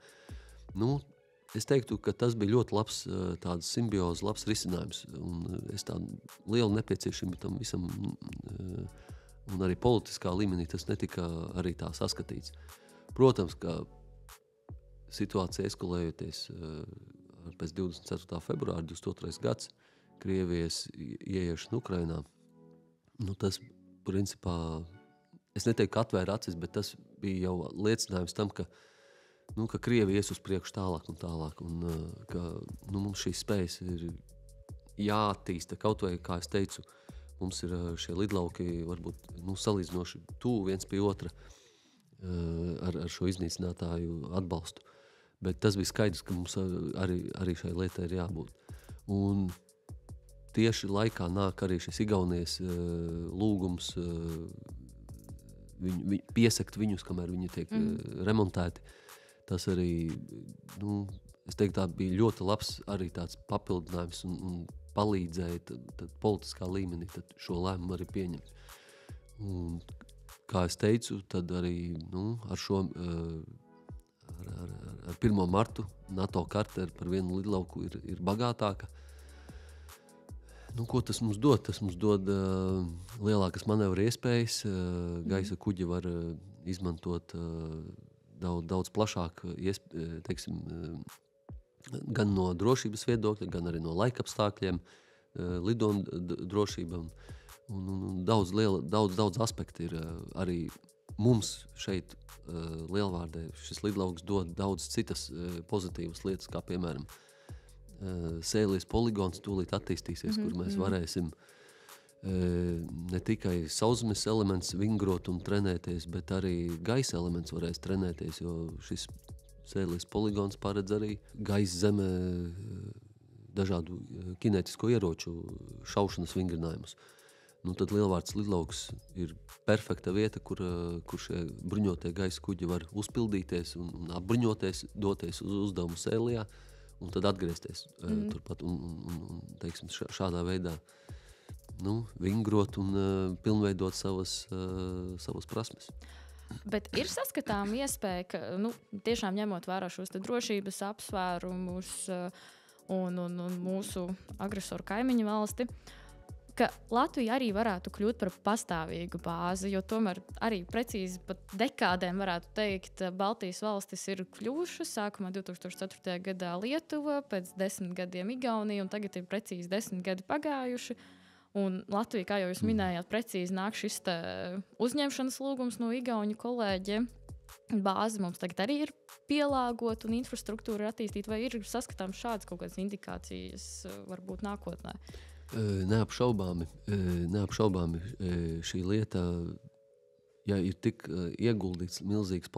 [SPEAKER 2] Es teiktu, ka tas bija ļoti labs tāds simbiozes, labs risinājums, un es tādu lielu nepieciešību tam visam, un arī politiskā līmenī tas netika arī tā saskatīts. Protams, ka situācija eskalējoties pēc 24. februāra 22. gads, Krievijas ieiešana Ukrainā, tas principā, es neteiktu, ka atvēra acis, bet tas bija jau liecinājums tam, ka Krievija ies uz priekšu tālāk un tālāk, un ka mums šīs spējas ir jāattīsta, kaut vai, kā es teicu, mums ir šie lidlauki varbūt salīdzinoši tuvu viens pie otra ar šo iznīcinātāju atbalstu, bet tas bija skaidrs, ka mums arī šai lietai ir jābūt. Un tieši laikā nāk arī šis Igaunijas lūgums piesakt viņus, kamēr viņi tiek remontēti. Tas arī, es teiktu, tā bija ļoti labs arī tāds papildinājums un palīdzēja tad politiskā līmenī tad šo lēmumu arī pieņemt. Un, kā es teicu, tad arī ar šo ar 1. martu NATO karte par vienu lidlauku ir bagātāka. Ko tas mums dod? Tas mums dod lielākas manevra iespējas. Gaisa kuģi var izmantot daudz plašāk, teiksim, gan no drošības viedokļa, gan arī no laikapstākļiem, lidojuma drošība. Un daudz aspekti ir arī mums šeit Lielvārdē. Šis lidlauks dod daudz citas pozitīvas lietas, kā piemēram Sēlijas poligons tūlīt attīstīsies, kur mēs varēsim ne tikai sauszemes elements vingrot un trenēties, bet arī gaisa elements varēs trenēties, jo šis Sēlijas poligons paredz arī gaisa zemē dažādu kinētisko ieroču šaušanas vingrinājumus. Tad Lielvārdes lidlauks ir perfekta vieta, kur šie bruņotie gaisa kuģi var uzpildīties un apbruņoties, doties uz uzdevumu Sēlijā, un tad atgriezties turpat un teiksim, šādā veidā vingrot un pilnveidot savas prasmes.
[SPEAKER 1] Bet ir saskatām iespēja, ka tiešām ņemot vērā šos drošības apsvērumus un mūsu agresoru kaimiņu valsti, ka Latvija arī varētu kļūt par pastāvīgu bāzi, jo tomēr arī precīzi pat dekādēm varētu teikt, Baltijas valstis ir kļuvušas, sākumā 2004. gadā Lietuva, pēc 10 gadiem Igaunija, un tagad ir precīzi 10 gadi pagājuši. Un Latvija, kā jau jūs minējāt, precīzi nāk šis uzņemšanas lūgums no igauņu kolēģiem. Bāzi mums tagad arī ir pielāgot un infrastruktūra ir attīstīta, vai ir saskatām šādas kaut kādas indikācijas varbūt nākotnē?
[SPEAKER 2] Neapšaubāmi šī lieta, ja ir tik ieguldīts milzīgs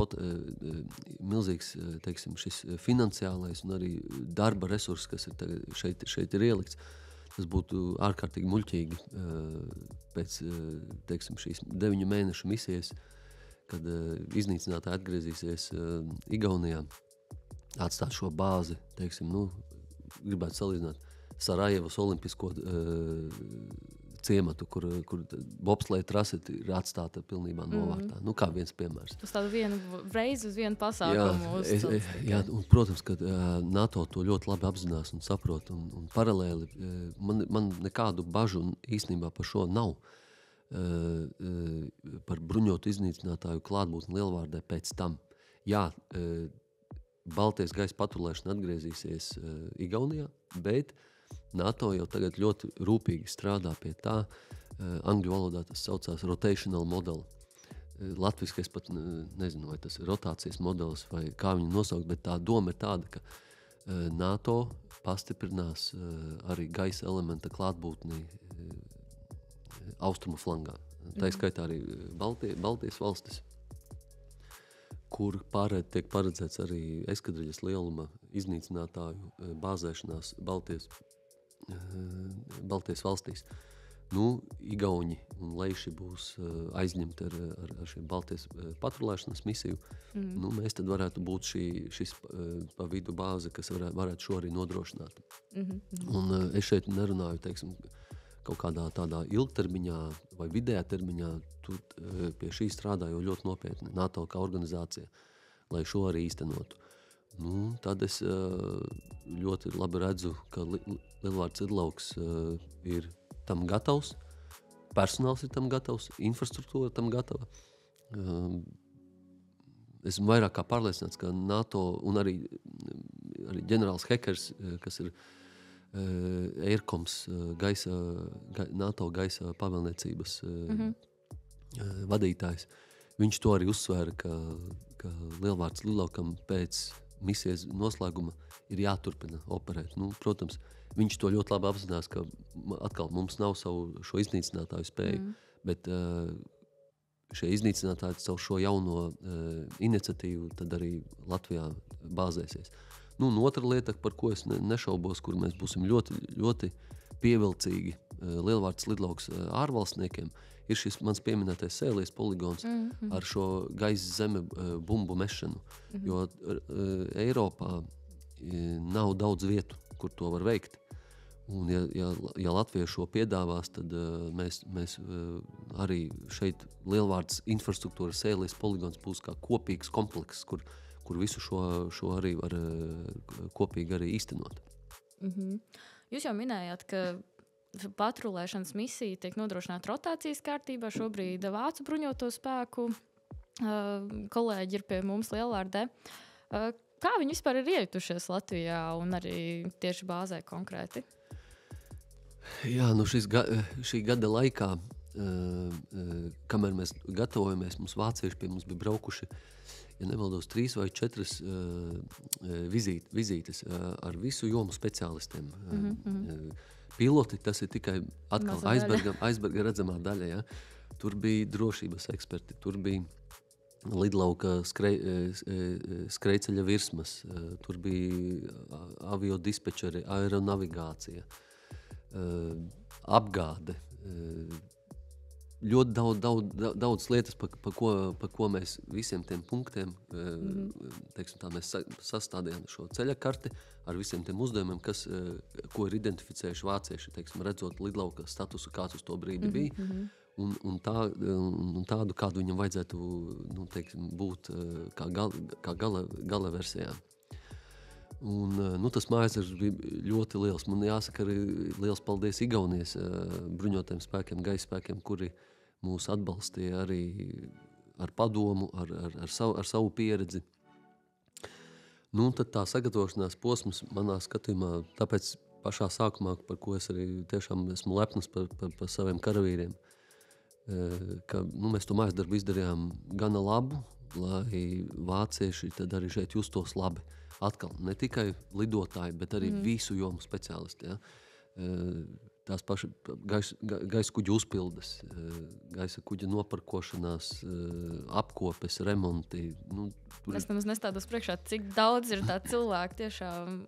[SPEAKER 2] teiksim, šis finansiālais un arī darba resurss, kas ir šeit ir ielikts, tas būtu ārkārtīgi muļķīgi pēc, teiksim, šīs 9 mēnešu misijas, kad iznīcinātāji atgriezīsies Igaunijā, atstāt šo bāzi, teiksim, gribētu salīdzināt Sarajevas olimpisko ciematu, kur bobsleja trase ir atstāta pilnībā novārtā. Kā viens piemērs.
[SPEAKER 1] Uz tādu vienu reizi, uz vienu pasākumu.
[SPEAKER 2] Jā, un, protams, ka NATO to ļoti labi apzinās un saprot. Un paralēli man nekādu bažu īstenībā par šo nav. Par bruņotu iznīcinātāju klātbūtni Lielvārdē pēc tam. Jā, Baltijas gaisa patrulēšana atgriezīsies Igaunijā, bet NATO jau tagad ļoti rūpīgi strādā pie tā, angļu valodā tas saucās rotational model. Latviski es pat nezinu, vai tas ir rotācijas modelis vai kā viņu nosaukt, bet tā doma ir tāda, ka NATO pastiprinās arī gaisa elementa klātbūtni austrumu flangā. Tā skaitā arī Baltijas valstis, kur tiek paredzēts arī eskadriļas lieluma iznīcinātāju bāzēšanās Baltijas valstīs. Igauņi un leiši būs aizņemti ar šiem Baltijas patrulēšanas misiju. Mēs tad varētu būt šis pa vidu bāze, kas varētu šo arī nodrošināt. Un es šeit nerunāju, teiksim, kaut kādā tādā ilgtermiņā vai vidējā termiņā, tur pie šī strādā jau ļoti nopietni NATO kā organizācija, lai šo arī īstenotu. Tad es ļoti labi redzu, ka Lielvārds lidlauks ir tam gatavs, personāls ir tam gatavs, infrastruktūra tam gatava. Esmu vairāk kā pārliecināts, ka NATO un arī ģenerālis Hekers, kas ir Aircoms NATO gaisa pavēlniecības vadītājs, viņš to arī uzsvēra, ka Lielvārds lidlaukam pēc misijas noslēguma ir jāturpina operēt. Protams, viņš to ļoti labi apzinās, ka atkal mums nav savu šo iznīcinātāju spēju, bet šie iznīcinātāji savu šo jauno iniciatīvu tad arī Latvijā bāzēsies. Un otra lieta, par ko es nešaubos, kur mēs būsim ļoti, ļoti pievilcīgi Lielvārds lidlauks ārvalstniekiem, ir šis mans pieminētais Sēlijas poligons ar šo gaisa zeme bumbu mešanu. Jo Eiropā nav daudz vietu, kur to var veikt. Un ja Latvija šo piedāvās, tad mēs arī šeit Lielvārds infrastruktūra Sēlijas poligons būs kā kopīgs komplekss, kur visu šo arī var kopīgi arī īstenot.
[SPEAKER 1] Jūs jau minējāt, ka patrulēšanas misija tiek nodrošināta rotācijas kārtībā. Šobrīd Vācu bruņoto spēku kolēģi ir pie mums Lielvārdē. Kā viņi vispār ir iejutušies Latvijā un arī tieši bāzē konkrēti?
[SPEAKER 2] Jā, šī gada laikā, kamēr mēs gatavojamies, vācieši pie mums bija braukuši, ja nemaldos, 3 vai 4 vizītes ar visu jomu speciālistiem. Piloti, tas ir tikai atkal aizberga redzamā daļa. Ja? Tur bija drošības eksperti, tur bija lidlauka skrejceļa virsmas, tur bija avio dispečeri, aeronavigācija, apgāde. Ļoti daudz lietas, pa ko mēs visiem tiem punktiem, teiksim tā, mēs sastādījām šo ceļa karti ar visiem tiem uzdevumiem, ko ir identificējuši vācieši, teiksim, redzot lidlauka statusu, kāds uz to brīdi bija, un tādu, kādu viņam vajadzētu, teiksim, būt kā gala versijā. Un, tas mājas bija ļoti liels. Man jāsaka arī liels paldies Igaunijas bruņotajiem spēkiem, gaisa spēkiem, kuri mūs atbalstīja arī ar padomu, ar savu pieredzi. Tad tā sagatavošanās posms manā skatījumā, tāpēc pašā sākumā, par ko es arī tiešām esmu lepns par saviem karavīriem, ka mēs to mājas darbu izdarījām gana labu, lai vācieši tad arī šeit justos labi. Atkal, ne tikai lidotāji, bet arī visu jomu speciālisti. Ja? tās pašas gaisa kuģu uzpildes, gaisa kuģa noparkošanās, apkopes, remonti.
[SPEAKER 1] Es nemaz nestādos priekšā, cik daudz ir tā cilvēku, tiešām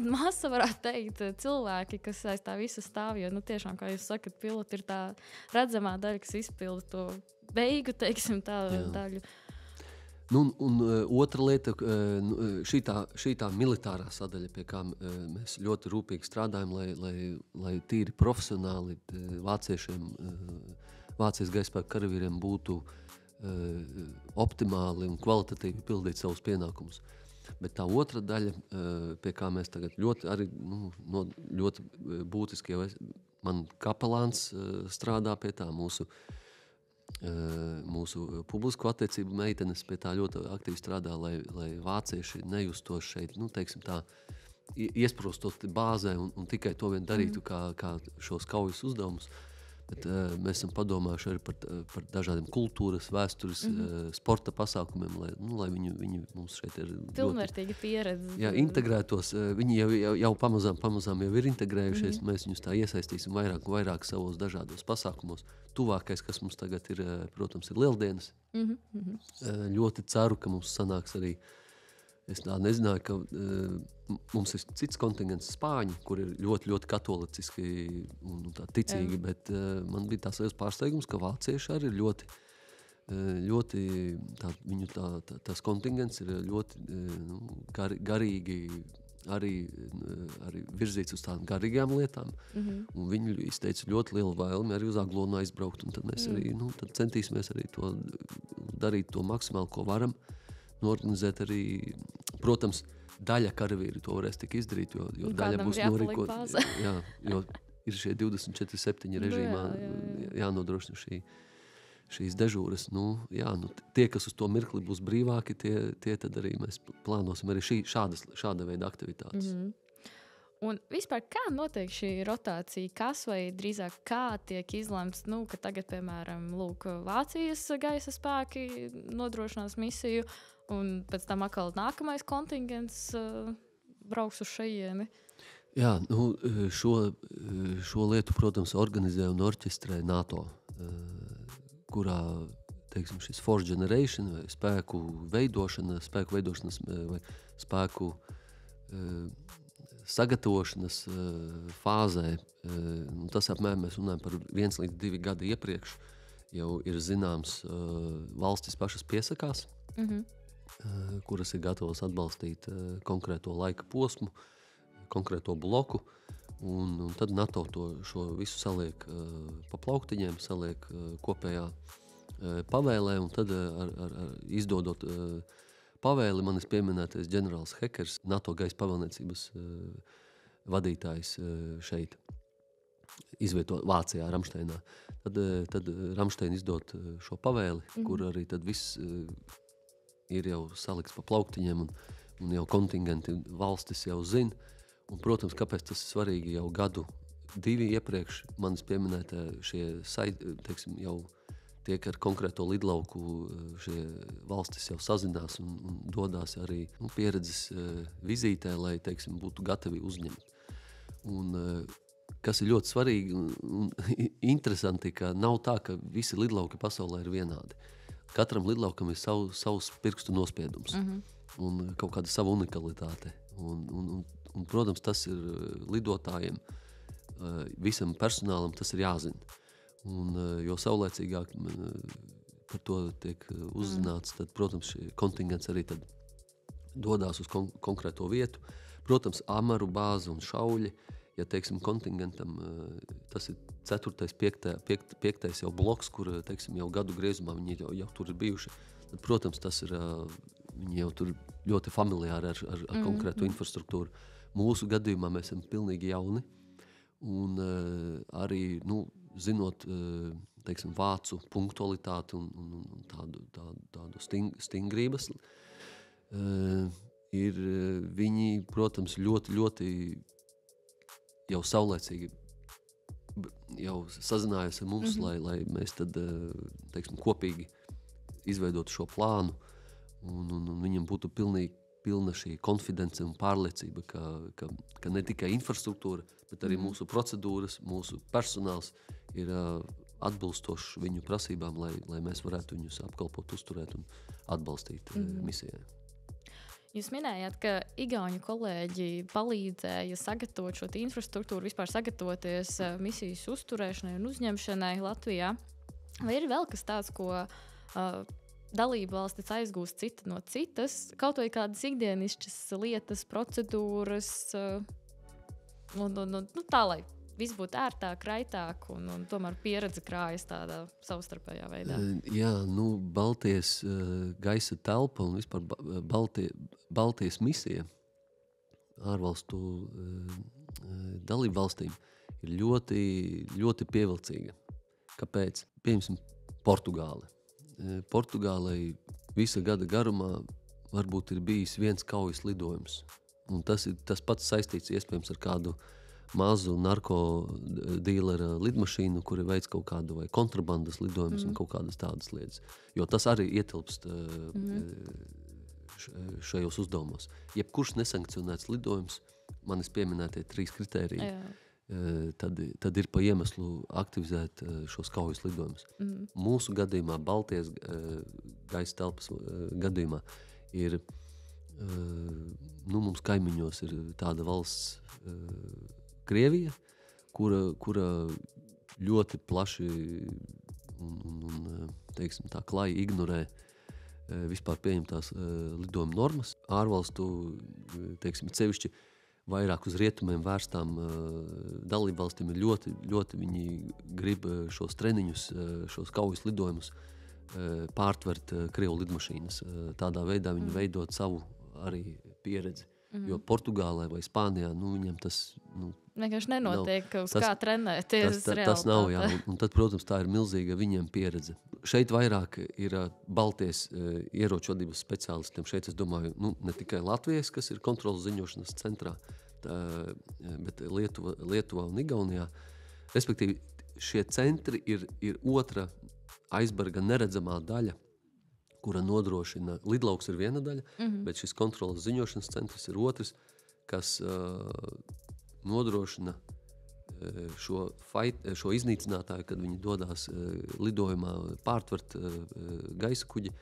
[SPEAKER 1] masa varētu teikt, cilvēki, kas aiz tā visa stāv, jo, tiešām, kā jūs sakat, piloti ir tā redzamā daļa, kas izpilda to beigu, teiksim, tā daļu.
[SPEAKER 2] Un otra lieta, šī tā militārā sadaļa, pie kā mēs ļoti rūpīgi strādājam, lai tīri profesionāli Vācijas gaisspēku karavīriem būtu optimāli un kvalitatīvi pildīt savus pienākumus. Bet tā otra daļa, pie kā mēs tagad ļoti būtiski, jau man kapelāns strādā pie tā, mūsu publisko attiecību meitenes pie tā ļoti aktīvi strādā, lai vācieši nejustos šeit, teiksim tā, iesprostot bāzē un tikai to vien darītu kā šos kaujas uzdevumus. Bet mēs esam padomājuši arī par dažādiem kultūras, vēstures, sporta pasākumiem, lai viņi mums šeit ir
[SPEAKER 1] pilnvērtīga pieredze.
[SPEAKER 2] Jā, integrētos. Viņi jau pamazām jau ir integrējušies. Mēs viņus tā iesaistīsim vairāk un vairāk savos dažādos pasākumos. Tuvākais, kas mums tagad ir, protams, ir Lieldienas. Ļoti ceru, ka mums sanāks arī. Es tā nezināju, ka mums ir cits kontingents spāņi, kur ir ļoti, ļoti katoliciski un tā ticīgi, bet man bija tās pārsteigums, ka vācieši arī ir ļoti viņu tās kontingents ir ļoti garīgi, arī virzīts uz tādām garīgām lietām. Un viņi izteica ļoti lielu vēlmi arī uz Aglonu aizbraukt, un tad mēs arī tad centīsimies arī to darīt to maksimāli, ko varam. Norganizēt arī, protams, daļa karavīri to varēs tik izdarīt, jo daļa būs norīkot. Jā, jo ir šie 24/7 režīmā jānodrošina šīs dežūras. Tie, kas uz to mirkli būs brīvāki, tie tad arī mēs plānosim arī šāda veida aktivitātes.
[SPEAKER 1] Un vispār, kā notiek šī rotācija? Kas vai drīzāk kā tiek izlemts, ka tagad, piemēram, Vācijas gaisa spēki nodrošinās misiju, un pēc tam atkal nākamais kontingents brauks uz šejieni?
[SPEAKER 2] Jā, šo lietu, protams, organizē un orķestrē NATO, kurā, teiksim, šis Force Generation vai spēku veidošanas vai spēku sagatavošanas fāzē, tas apmēram mēs runājam par 1 līdz 2 gadi iepriekš, jau ir zināms, valstis pašas piesakās, kuras ir gatavas atbalstīt konkrēto laika posmu, konkrēto bloku, un tad NATO šo visu saliek pa plauktiņiem, saliek kopējā pavēlē, un tad izdodot pavēli, manis pieminētais ģenerālis Hekers, NATO gaisa pavēlniecības vadītājs šeit, izvieto Vācijā, Ramšteinā. Tad Ramšteina izdot šo pavēli, kur arī tad viss ir jau salikts pa plauktiņiem un jau kontingenti valstis jau zina. Un, protams, kāpēc tas ir svarīgi jau 1-2 iepriekš, manis pieminētā teiksim, jau tiek ar konkrēto lidlauku šie valstis jau sazinās un dodās arī pieredzes vizītē, lai, teiksim, būtu gatavi uzņemt. Un kas ir ļoti svarīgi un interesanti, ka nav tā, ka visi lidlauki pasaulē ir vienādi. Katram lidlaukam ir savs pirkstu nospiedums un kaut kāda sava unikalitāte. Un, protams, tas ir lidotājiem, visam personālam tas ir jāzina. Un, jo saulēcīgāk par to tiek uzzināts, tad, protams, šī kontingents arī tad dodās uz konkrēto vietu. Protams, amaru bāze un šauļi, ja, teiksim, kontingentam tas ir 4., 5. jau bloks, kur, teiksim, jau gadu griezumā viņi jau tur ir bijuši, tad, protams, tas ir, viņi jau tur ļoti familiāri ar konkrētu infrastruktūru. Mūsu gadījumā mēs esam pilnīgi jauni un arī, zinot, teiksim, vācu punktualitāti un tādu stingrības, ir viņi, protams, ļoti, ļoti jau saulēcīgi jau sazinājās ar mums, lai mēs tad, teiksim, kopīgi izveidotu šo plānu un viņam būtu pilnīgi pilna šī konfidence un pārliecība, ka ne tikai infrastruktūra, bet arī mūsu procedūras, mūsu personāls ir atbilstošs viņu prasībām, lai mēs varētu viņus apkalpot, uzturēt un atbalstīt misijai.
[SPEAKER 1] Jūs minējāt, ka igauņu kolēģi palīdzēja sagatavot šo infrastruktūru, vispār sagatavoties misijas uzturēšanai un uzņemšanai Latvijā. Vai ir vēl kas tāds, ko dalību valstis aizgūst cita no citas, kaut vai kādas ikdienišķas lietas, procedūras, un tā, lai viss būtu ērtāk, raitāk un tomēr pieredze krājas tādā savstarpējā veidā?
[SPEAKER 2] Jā, Baltijas gaisa telpa un vispār Baltijas misija ārvalstu dalību valstīm ir ļoti, ļoti pievilcīga. Kāpēc? Piemēram, Portugāle. Portugālei visa gada garumā varbūt ir bijis viens kaujas lidojums. Un tas pats saistīts iespējams ar kādu mazu narkodīlera lidmašīnu, kuri veic kaut kādu vai kontrabandas lidojumus un kaut kādas tādas lietas. Jo tas arī ietilpst šajos uzdevumos. Jebkurš nesankcionēts lidojums, manis pieminētie 3 kritēriji, tad ir pa iemeslu aktivizēt šos kaujas lidojumus. Mūsu gadījumā, Baltijas gaisa telpas gadījumā, ir mums kaimiņos ir tāda valsts Krievija, kura ļoti plaši un teiksim tā klāji ignorē vispār pieņemtās lidojuma normas. Ārvalstu, teiksim, sevišķi vairāk uz rietumiem vērstām dalību valstīm ir ļoti, ļoti viņi grib šos treniņus, šos kaujas lidojumus pārtvert Krievu lidmašīnas. Tādā veidā viņi veidot savu arī pieredzi. Jo Portugālē vai Spānijā, viņam tas
[SPEAKER 1] vienkārši nenotiek, uz kā trenēties realitātē. Tas
[SPEAKER 2] nav, jā. Un tad, protams, tā ir milzīga viņiem pieredze. Šeit vairāk ir Baltijas ieroču vadības speciālistiem. Šeit, es domāju, ne tikai Latvijas, kas ir kontrolas ziņošanas centrā, bet Lietuvā un Igaunijā. Respektīvi, šie centri ir otra aizberga neredzamā daļa, kura nodrošina, lidlauks ir viena daļa, bet šis kontrolas ziņošanas centrs ir otrs, kas nodrošina šo iznīcinātāju, kad viņi dodās lidojumā pārtvert gaisa kuģi,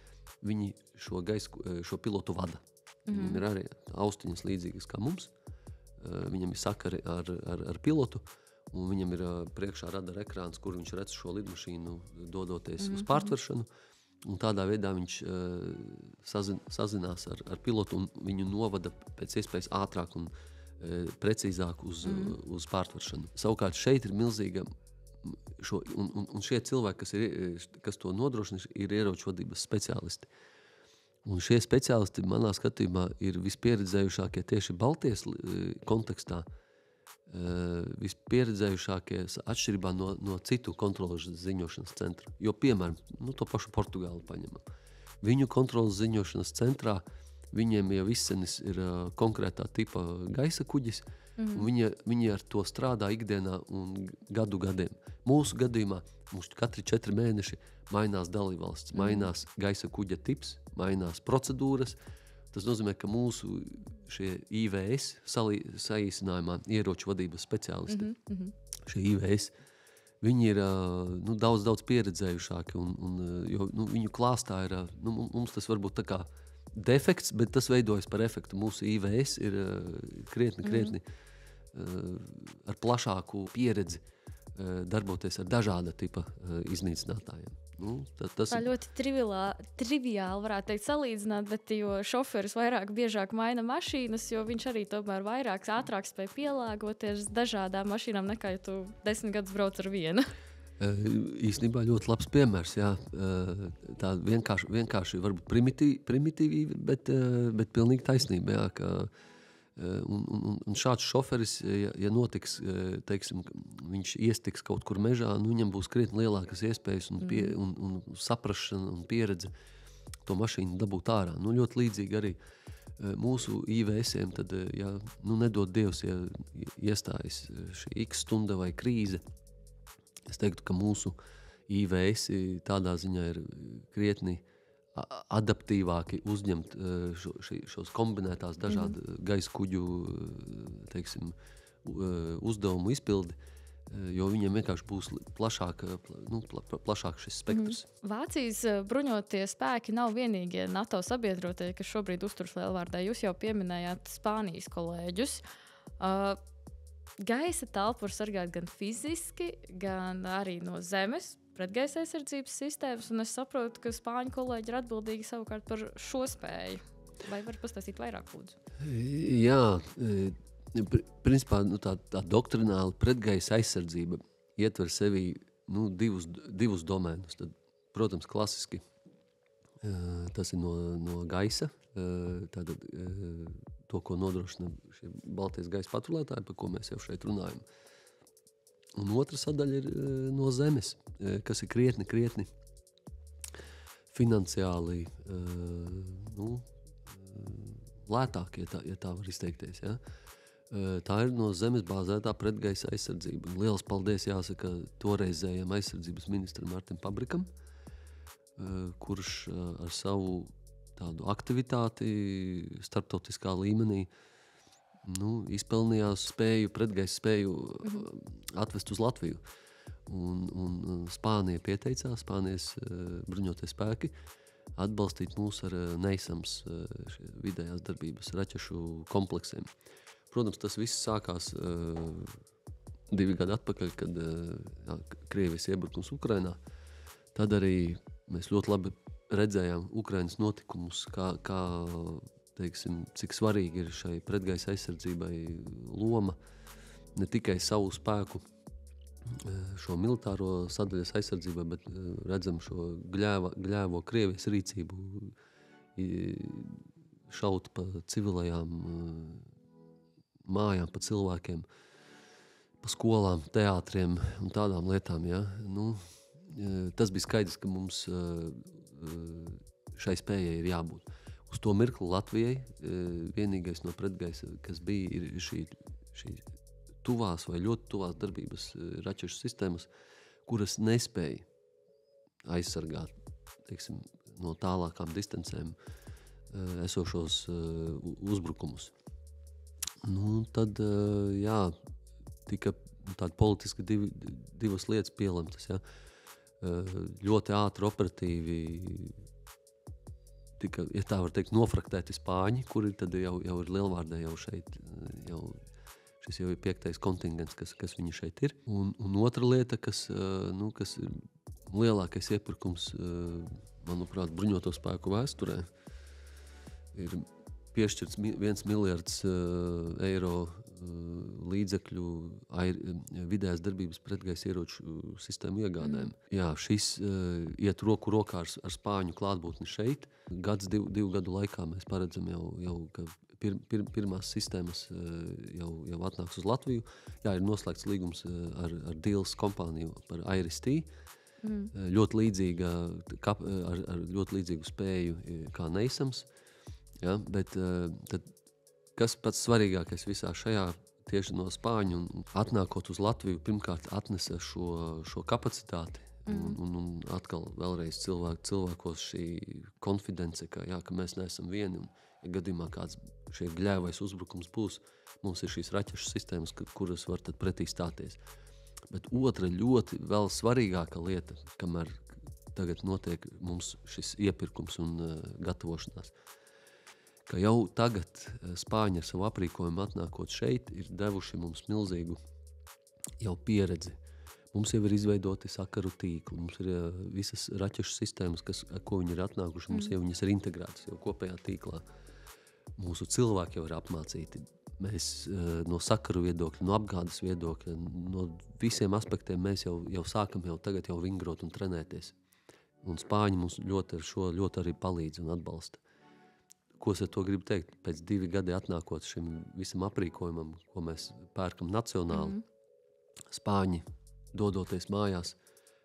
[SPEAKER 2] viņi šo pilotu vada. Viņam ir arī austiņas līdzīgas kā mums, viņam ir sakari ar pilotu, un viņam ir priekšā radara ekrāns, kur viņš redz šo lidmašīnu dodoties uz pārtveršanu. Un tādā veidā viņš sazinās ar pilotu un viņu novada pēc iespējas ātrāk un precīzāk uz pārtveršanu. Savukārt šeit ir milzīga, un šie cilvēki, kas to nodrošina, ir ieroču vadības speciālisti. Un šie speciālisti manā skatījumā ir vispieredzējušākie tieši Baltijas kontekstā, vispieredzējušākie atšķirībā no citu kontrolas ziņošanas centra. Jo, piemēram, to pašu Portugāli paņemam. Viņu kontrolas ziņošanas centrā viņiem jau izsenis ir konkrētā tipa gaisa kuģis, un viņi ar to strādā ikdienā un gadiem. Mūsu gadījumā mums katri 4 mēneši mainās dalībvalsts, mainās gaisa kuģa tips, mainās procedūras. Tas nozīmē, ka mūsu šie IVS saīsinājumā ieroču vadības speciālisti, šie IVS, viņi ir daudz pieredzējušāki, jo viņu klāstā ir, mums tas varbūt tā kā defekts, bet tas veidojas par efektu. Mūsu IVS ir krietni ar plašāku pieredzi darboties ar dažāda tipa iznīcinātājiem.
[SPEAKER 1] Tā ļoti triviāli varētu teikt salīdzināt, bet jo šoferis biežāk maina mašīnas, jo viņš arī tomēr ātrāk spēj pielāgoties dažādām mašīnām, nekā ja tu 10 gadus brauc ar vienu.
[SPEAKER 2] Īstenībā ļoti labs piemērs, jā. Tā vienkārši varbūt primitīvi, bet pilnīgi taisnība, jā, ka un šāds šoferis, ja notiks, teiksim, viņš iestiks kaut kur mežā, viņam būs krietni lielākas iespējas un saprašana un pieredze to mašīnu dabūt ārā. Ļoti līdzīgi arī mūsu IVS-iem, tad, ja nedod Dievs, ja iestājas šī X stunda vai krīze, es teiktu, ka mūsu IVS tādā ziņā ir krietni adaptīvāki uzņemt šos kombinētās dažādu gaisa kuģu, teiksim, uzdevumu izpildi, jo viņiem vienkārši būs plašāk šis spektrs.
[SPEAKER 1] Vācijas bruņotie spēki nav vienīgie NATO sabiedrotie, kas šobrīd uzturas Lielvārdē. Jūs jau pieminējāt Spānijas kolēģus. Gaisa telpu var sargāt gan fiziski, gan arī no zemes, pretgaisa aizsardzības sistēmas, un es saprotu, ka spāņu kolēģi ir atbildīgi savukārt par šo spēju. Vai var pastāstīt vairāk, lūdzu?
[SPEAKER 2] Jā, principā tā doktrināla pretgaisa aizsardzība ietver sevī divus domēnus. Tad, protams, klasiski tas ir no gaisa, tātad to, ko nodrošina šie Baltijas gaisa patrulētāji, par ko mēs jau šeit runājam. Un otra sadaļa ir no zemes, kas ir krietni finansiāli lētāk, ja tā var izteikties. Ja? Tā ir no zemes bāzētā pretgaisa aizsardzība. Un liels paldies jāsaka toreizējam aizsardzības ministram Martim Pabrikam, kurš ar savu tādu aktivitāti starptautiskā līmenī izpelnījās pretgaisa spēju atvest uz Latviju. Un Spānija pieteicās, Spānijas bruņotie spēki, atbalstīt mūs ar NASAMS vidējās darbības raķešu kompleksiem. Protams, tas viss sākās 2 gadi atpakaļ, kad Krievijas iebrukums Ukrainā. Tad arī mēs ļoti labi redzējām Ukrainas notikumus, kā teiksim, cik svarīgi ir šai pretgaisa aizsardzībai loma, ne tikai savu spēku, šo militāro sadaļas aizsardzībai, bet redzam šo gļēvo Krievijas rīcību, šaut pa civilajām mājām, pa cilvēkiem, pa skolām, teātriem un tādām lietām. Ja? Tas bija skaidrs, ka mums šai spējai ir jābūt. Uz to mirkli Latvijai vienīgais no pretgaisa, kas bija, ir šī tuvās vai ļoti tuvās darbības raķešu sistēmas, kuras nespēja aizsargāt, teiksim, no tālākām distancēm esošos uzbrukumus. Tad, tika tādi politiski divas lietas pielemtas, ja. Ļoti ātri operatīvi tika, ja tā var teikt, nofraktēti spāņi, kuri tad jau ir Lielvārdē, jau šeit, šis jau ir 5. kontingents, kas viņi šeit ir. Un otra lieta, kas ir lielākais iepirkums, manuprāt, bruņoto spēku vēsturē, ir piešķirts 1 miljards eiro līdzekļu vidējās darbības pretgaisa ieroču sistēmu iegādēm. Jā, šis iet roku rokā ar spāņu klātbūtni šeit. Divu gadu laikā mēs paredzam jau ka pirmās sistēmas jau atnāks uz Latviju. Jā, ir noslēgts līgums ar Dīls kompāniju par IRIS-T. Ļoti līdzīga, ar ļoti līdzīgu spēju kā NASAMS. Ja, bet tad, kas pats svarīgākais visā šajā tieši no spāņu un atnākot uz Latviju, pirmkārt atnesa šo kapacitāti un atkal vēlreiz cilvēkos šī konfidence, ka mēs neesam vieni un ja gadījumā kāds šie gļēvais uzbrukums būs, mums ir šīs raķešu sistēmas, kuras var tad pretī stāties. Bet otra ļoti vēl svarīgāka lieta, kamēr tagad notiek mums šis iepirkums un gatavošanās, ka jau tagad spāņi ar savu aprīkojumu atnākot šeit ir devuši mums milzīgu jau pieredzi. Mums jau ir izveidoti sakaru tīkli, mums ir visas raķešu sistēmas, ar ko viņi ir atnākuši, mums jau viņas ir integrētas jau kopējā tīklā. Mūsu cilvēki jau ir apmācīti. Mēs no sakaru viedokļa, no apgādes viedokļa, no visiem aspektiem mēs jau sākam tagad vingrot un trenēties. Un spāņi mums ļoti arī palīdz un atbalsta. Ko es ar to gribu teikt? Pēc 2 gadi atnākot šim visam aprīkojumam, ko mēs pērkam nacionāli, spāņi, dodoties mājās,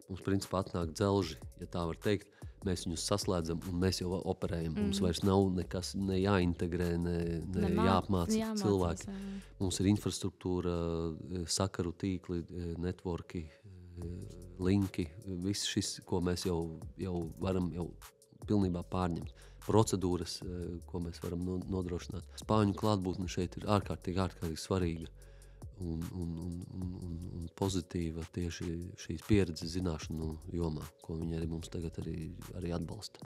[SPEAKER 2] mums principā atnāk dzelži, ja tā var teikt, mēs viņus saslēdzam un mēs jau operējam. Mums vairs nav nekas ne jāintegrē, ne jāapmāca cilvēki. Mums ir infrastruktūra, sakaru tīkli, networki, linki, viss šis, ko mēs jau varam pilnībā pārņemt. Procedūras, ko mēs varam nodrošināt. Spāņu klātbūtne šeit ir ārkārtīgi svarīga un pozitīva tieši šīs pieredzes zināšanu jomā, ko viņi arī mums tagad arī atbalsta.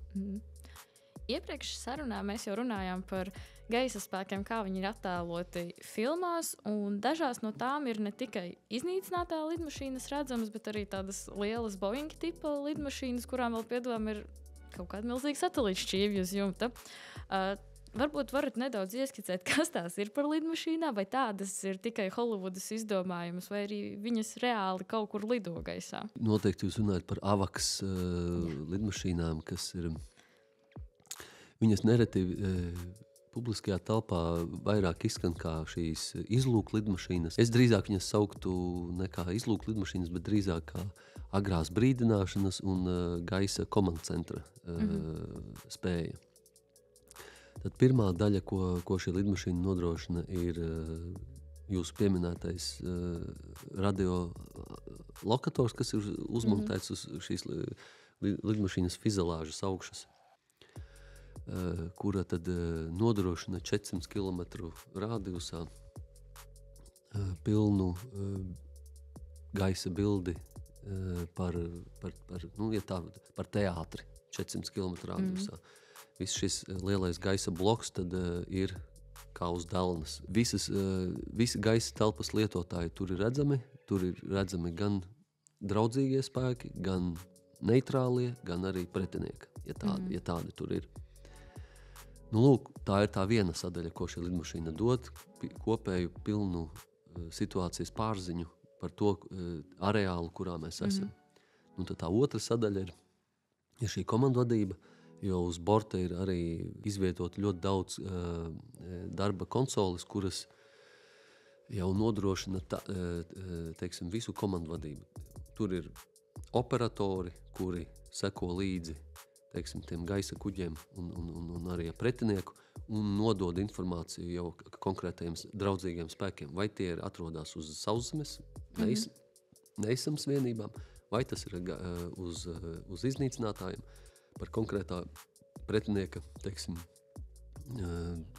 [SPEAKER 1] Iepriekš sarunā mēs jau runājām par gaisa spēkiem, kā viņi ir attēloti filmās, un dažās no tām ir ne tikai iznīcinātā lidmašīnas redzamas, bet arī tādas lielas Boeing tipa lidmašīnas, kurām vēl piedodām ir kaut kāda milzīga satelīta šķīvja uz jumta. Varbūt varat nedaudz ieskicēt, kas tās ir par lidmašīnām, vai tādas ir tikai Holivudas izdomājumas, vai arī viņas reāli kaut kur lido gaisā?
[SPEAKER 2] Noteikti jūs runājat par AVAX lidmašīnām, kas ir... Viņas nereti publiskajā telpā vairāk izskan kā šīs izlūk lidmašīnas. Es drīzāk viņas sauktu ne kā izlūk lidmašīnas, bet drīzāk kā agrās brīdināšanas un gaisa komandcentra spēja. Tad pirmā daļa, ko šī lidmašīna nodrošina, ir jūsu pieminētais radiolokators, kas ir uzmontēts uz šīs lidmašīnas fizelāžas augšas, kura tad nodrošina 400 km radiusā pilnu gaisa bildi par teātri 400 km radiusā. Viss šis lielais gaisa bloks tad ir kā uz delnas. Visi gaisa telpas lietotāji tur ir redzami gan draudzīgie spēki, gan neitrālie, gan arī pretinieki, ja tādi tur ir. Nu, lūk, tā ir tā viena sadaļa, ko šī lidmašīna dod, kopēju pilnu situācijas pārziņu par to areālu, kurā mēs esam. Nu, tad tā otra sadaļa ir šī komandvadība, jo uz borta ir arī izvietot ļoti daudz darba konsoles, kuras jau nodrošina visu komandvadību. Tur ir operatori, kuri seko līdzi tiem gaisa kuģiem un arī pretinieku un nodod informāciju jau konkrētajiem draudzīgiem spēkiem. Vai tie atrodas uz sauszemes, neizsams vienībām, vai tas ir uz iznīcinātājiem par konkrētā pretinieka,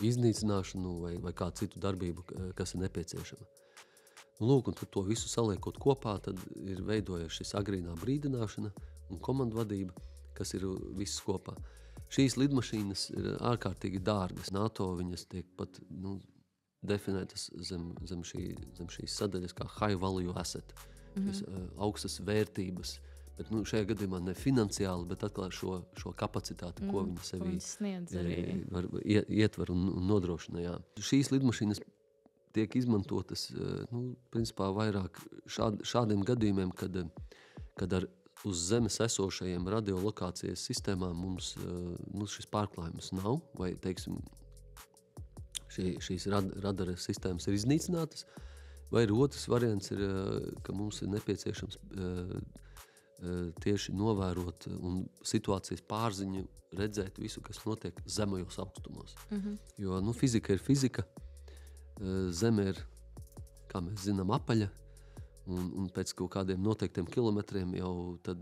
[SPEAKER 2] iznīcināšanu vai kādu citu darbību, kas ir nepieciešama. Lūk, un tad to visu saliekot kopā, tad ir veidojies šis agrīnā brīdināšana un komandvadība, kas ir viss kopā. Šīs lidmašīnas ir ārkārtīgi dārgas. NATO viņas tiek pat definētas zem šīs sadaļas kā high value asset, augstas vērtības. Bet šajā gadījumā ne finansiāli, bet atkal šo kapacitāti, ko viņi sevī ietver un nodrošina. Jā. Šīs lidmašīnas tiek izmantotas principā vairāk šādiem gadījumiem, kad ar uz zemes esošajiem radiolokācijas sistēmām mums šis pārklājums nav, vai šīs radara sistēmas ir iznīcinātas, vai ir otrs variants, ka mums ir nepieciešams tieši novērot un situācijas pārziņu redzēt visu, kas notiek zemajos augstumos. Jo fizika ir fizika, zeme ir, kā mēs zinām, apaļa, un pēc kaut kādiem noteiktiem kilometriem jau tad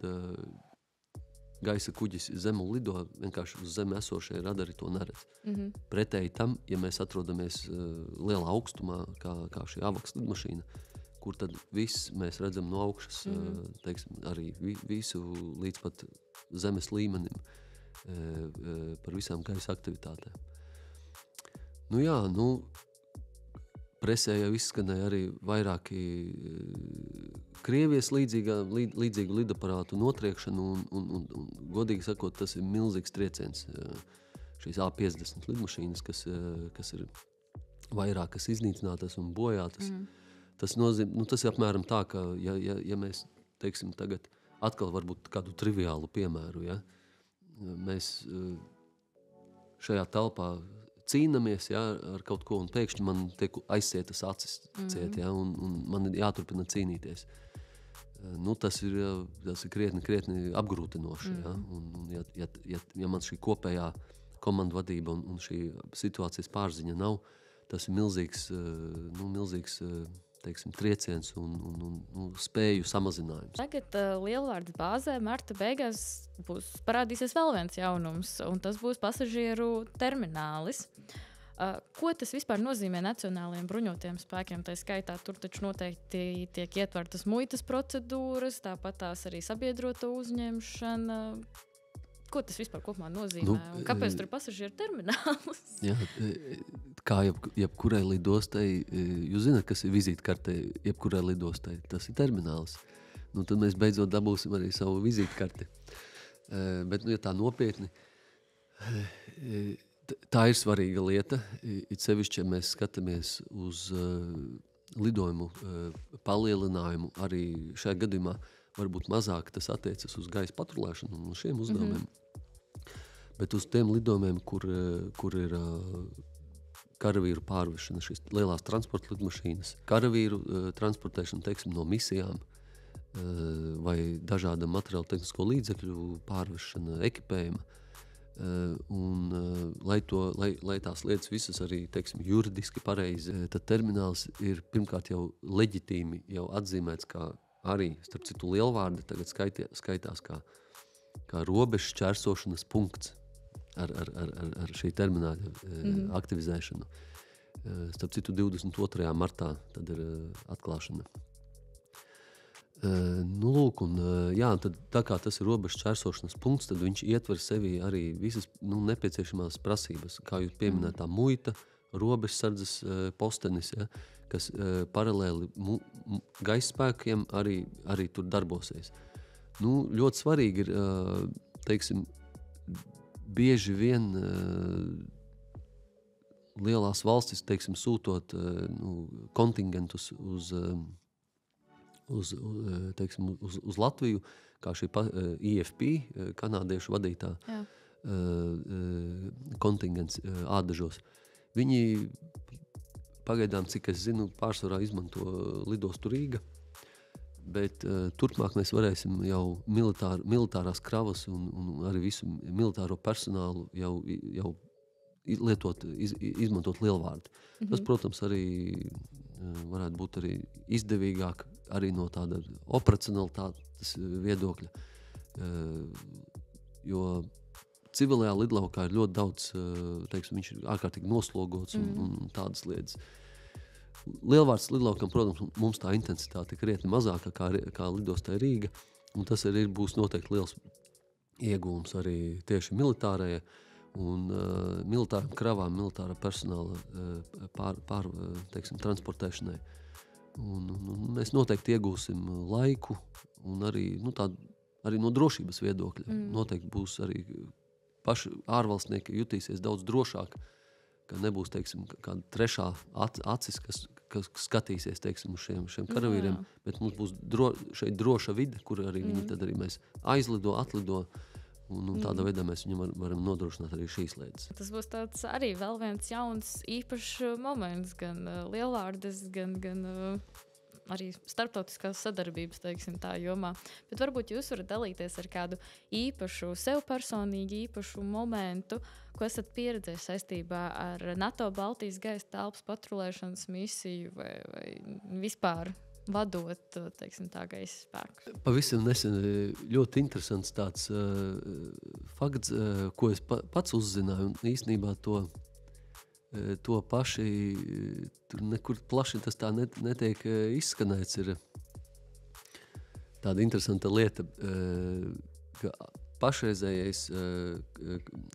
[SPEAKER 2] gaisa kuģis zemu lido, vienkārši uz zemi esošie radari to neredz. Pretēji tam, ja mēs atrodamies lielā augstumā, kā šī AVAX lidmašīna, kur tad viss mēs redzam no augšas, arī visu līdz pat zemes līmenim par visām gaisa aktivitātēm. Presē jau izskanēja arī vairāki Krievijas līdzīgu lidaparātu notriekšanu un godīgi sakot, tas ir milzīgs trieciens šīs A50 lidmašīnas, kas ir vairākas iznīcinātas un bojātas. Tas nozīmē, tas ir apmēram tā, ka ja mēs, tagad atkal varbūt kādu triviālu piemēru, ja, mēs šajā telpā cīnamies, ja, ar kaut ko, un pēkšņi man tiek aizsietas acis ciet, ja, un man ir jāturpina cīnīties. Tas ir krietni apgrūtinoši, ja, un ja man šī kopējā komandvadība un šī situācijas pārziņa nav, tas ir milzīgs teiksim, trieciens un spēju samazinājums.
[SPEAKER 1] Tagad lielvārdu bāzē marta beigās parādīsies vēl viens jaunums, un tas būs pasažieru terminālis. Ko tas vispār nozīmē nacionālajiem bruņotajiem spēkiem? Tā skaitā tur taču noteikti tiek ietvertas muitas procedūras, tāpat tās arī sabiedroto uzņemšana. Ko tas vispār kopumā nozīmē? Un kāpēc tur ir pasažieru termināls?
[SPEAKER 2] Jā, kā jebkurai lidostai, jūs zināt, kas ir vizītkartē jebkurai lidostai, tas ir termināls. Tad mēs beidzot dabūsim arī savu vizītkarti. Bet, ja tā nopietni, tā ir svarīga lieta, it sevišķi, ja mēs skatāmies uz lidojumu palielinājumu, arī šajā gadījumā varbūt mazāk tas attiecas uz gaisa patrulēšanu un šiem uzdevumiem. Bet uz tiem lidojumiem, kur ir karavīru pārvešana, šīs lielās transporta lidmašīnas, karavīru transportēšana, teiksim, no misijām vai dažāda materiāla tehnisko līdzekļu pārvešana, ekipējuma. Lai tās lietas visas arī, teiksim, juridiski pareizi, tad termināls ir pirmkārt jau leģitīmi jau atzīmēts kā arī, starp citu, lielvārdi tagad skaitās kā robežu šķērsošanas punkts ar šī termināla aktivizēšanu. Starp citu, 22. martā tad ir atklāšana. Tad tā kā tas ir robežu šķērsošanas punkts, tad viņš ietver sevī arī visas nepieciešamās prasības, kā jūs pieminētā muita, robežsardzes postenis, ja, kas paralēli gaisa spēkiem arī tur darbosies. Ļoti svarīgi ir, teiksim, bieži vien lielās valstis, teiksim, sūtot kontingentus uz Latviju, kā šī IFP, kanādiešu vadītā kontingents ādažos. Viņi pagaidām, cik es zinu, pārsvarā izmanto lidostu Rīga, bet turpmāk mēs varēsim jau militārās kravas un arī visu militāro personālu jau izmantot lielvārdi. Tas, protams, arī varētu būt arī izdevīgāk arī no tāda operacionalitātes viedokļa, jo civilajā lidlaukā ir ļoti daudz, teiksim, viņš ir ārkārtīgi noslogots un tādas lietas. Lielvārds lidlaukam, protams, mums tā intensitāte ir krietni mazāka kā lidostai Rīga, un tas arī būs noteikti liels iegūms arī tieši militārajai un militāram kravām, militārā personāla transportēšanai. Un mēs noteikti iegūsim laiku un arī, arī no drošības viedokļa. Noteikti būs arī paši ārvalstnieki jutīsies daudz drošāk, ka nebūs, teiksim, kāda trešā acis, kas skatīsies, teiksim, uz šiem karavīriem, bet mums būs šeit droša vide, kur arī viņi tad arī mēs aizlido, atlido, un tādā veidā mēs viņam varam nodrošināt arī šīs lietas.
[SPEAKER 1] Tas būs tāds arī vēl viens jauns īpašs moments, gan lielvārdes, gan arī starptautiskās sadarbības, teiksim, tā jomā. Bet varbūt jūs varat dalīties ar kādu īpašu, sev personīgi īpašu momentu, ko esat pieredzējis saistībā ar NATO Baltijas gaisa telpas patrulēšanas misiju vai vispār vadot, teiksim, tā gaisa spēku.
[SPEAKER 2] Pavisam nesen ļoti interesants tāds fakts, ko es pats uzzināju, un īstenībā to paši tur nekur plaši tas tā netiek izskanēts. Ir tāda interesanta lieta, ka pašreizējais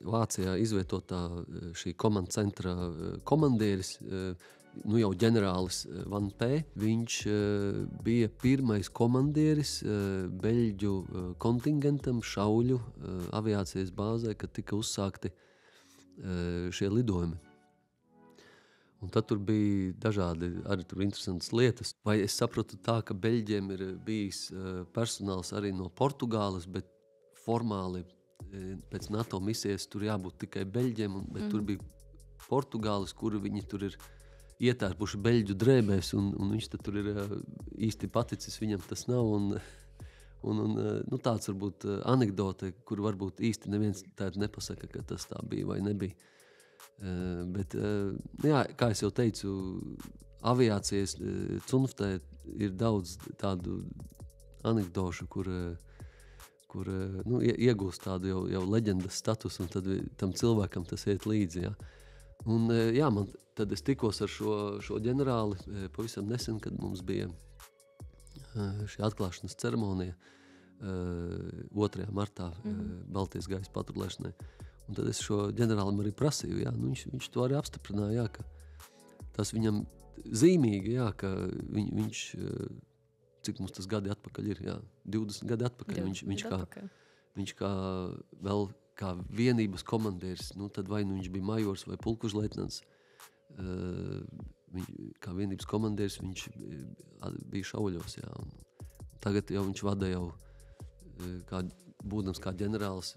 [SPEAKER 2] Vācijā izvietotā šī komanda centra komandieris, jau ģenerālis Van P. Viņš bija pirmais komandieris Beļģu kontingentam šauļu aviācijas bāzē, kad tika uzsākti šie lidojumi. Un tad tur bija dažādi arī tur interesantas lietas. Vai es sapratu tā, ka Beļģiem ir bijis personāls arī no Portugāles, bet formāli pēc NATO misijas tur jābūt tikai Beļģiem, bet tur bija Portugāles, kuri viņi tur ir ietērpuši Beļģu drēbēs, un viņš tur ir īsti paticis, viņam tas nav. Un tāds varbūt anekdote, kur varbūt īsti neviens tādu nepasaka, ka tas tā bija vai nebija. Bet, kā es jau teicu, aviācijas cunftē ir daudz tādu anekdošu, kur iegūst tādu jau leģendas status, un tad tam cilvēkam tas iet līdzi. Ja. Un, tad es tikos ar šo ģenerāli pavisam nesen, kad mums bija šī atklāšanas ceremonija 2. martā Baltijas gaisa patrulēšanai. Un tad es šo ģenerālim arī prasīju, viņš to arī apstiprināja, ka tas viņam zīmīgi, ka viņš cik mums tas gadi atpakaļ ir, 20 gadi atpakaļ, viņš kā vēl kā vienības komandieris, tad vai viņš bija majors vai pulkužleitnants, kā vienības komandieris viņš bija šauļos, Tagad jau viņš vada jau, būdams kā ģenerālis,